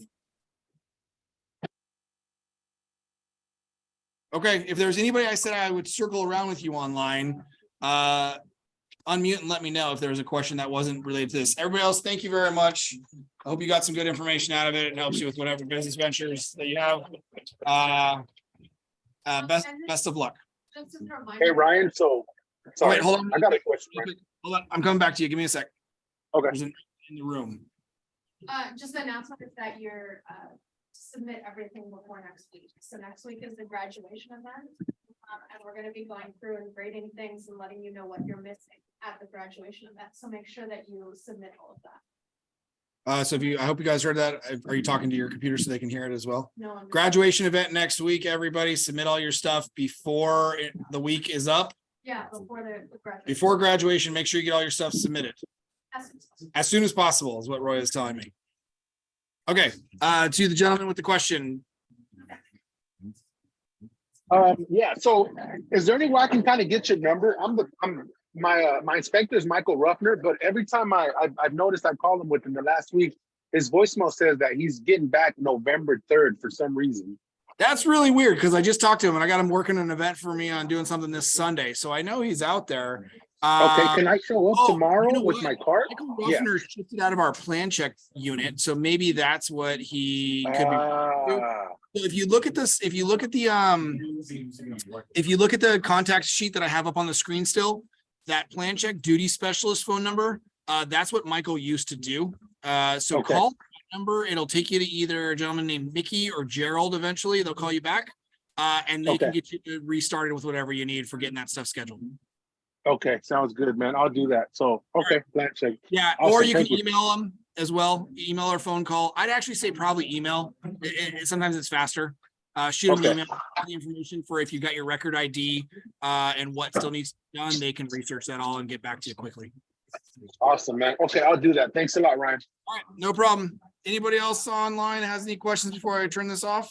Okay, if there's anybody I said I would circle around with you online, unmute and let me know if there was a question that wasn't related to this. Everybody else, thank you very much. I hope you got some good information out of it. It helps you with whatever business ventures that you have. Best of luck. Just as a Hey, reminder, Ryan, so, sorry, Wait, hold on. I got a question. Ryan. Hold on, I'm coming back to you. Give me a sec. Okay. There's in the room. just the announcement is that you're, submit everything before next week. So next week is the graduation event. And we're gonna be going through and grading things and letting you know what you're missing at the graduation event. So make sure that you submit all of that. So I hope you guys heard that. Are you talking to your computer so they can hear it as well? No one. Graduation event next week, everybody submit all your stuff before the week is up. Yeah, before the graduation. Before graduation, make sure you get all your stuff submitted As soon as possible. as soon as possible is what Roy is telling me. Okay, to the gentleman with the question. Yeah, so is there any way I can kind of get your number? My inspector is Michael Ruffner, but every time I've noticed I called him within the last week, his voicemail says that he's getting back November 3rd for some reason. That's really weird because I just talked to him and I got him working an event for me on doing something this Sunday. So I know he's out there. Okay, can I show up tomorrow you know with what? my card? Michael Yeah. Ruffner shifted out of our plan check unit, so maybe that's what he could be. So if you look at this, if you look at the contact sheet that I have up on the screen still, that plan check duty specialist phone number, that's what Michael used to do. So Okay. call that number, it'll take you to either a gentleman named Mickey or Gerald eventually, they'll call you back. And they can Okay. get you restarted with whatever you need for getting that stuff scheduled. Okay, sounds good, man. I'll do that. So, okay, plan check. Yeah, Awesome, or you can thank you. email them as well, email or phone call. I'd actually say probably email. Sometimes it's faster. Shoot them an Okay. email, the information for if you got your record ID and what still needs to be done, they can research that all and get back to you quickly. Awesome, man. Okay, I'll do that. Thanks a lot, Ryan. All right, no problem. Anybody else online has any questions before I turn this off?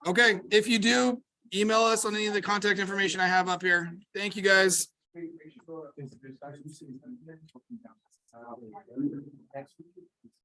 Okay, if you do, email us on any of the contact information I have up here. Thank you, guys.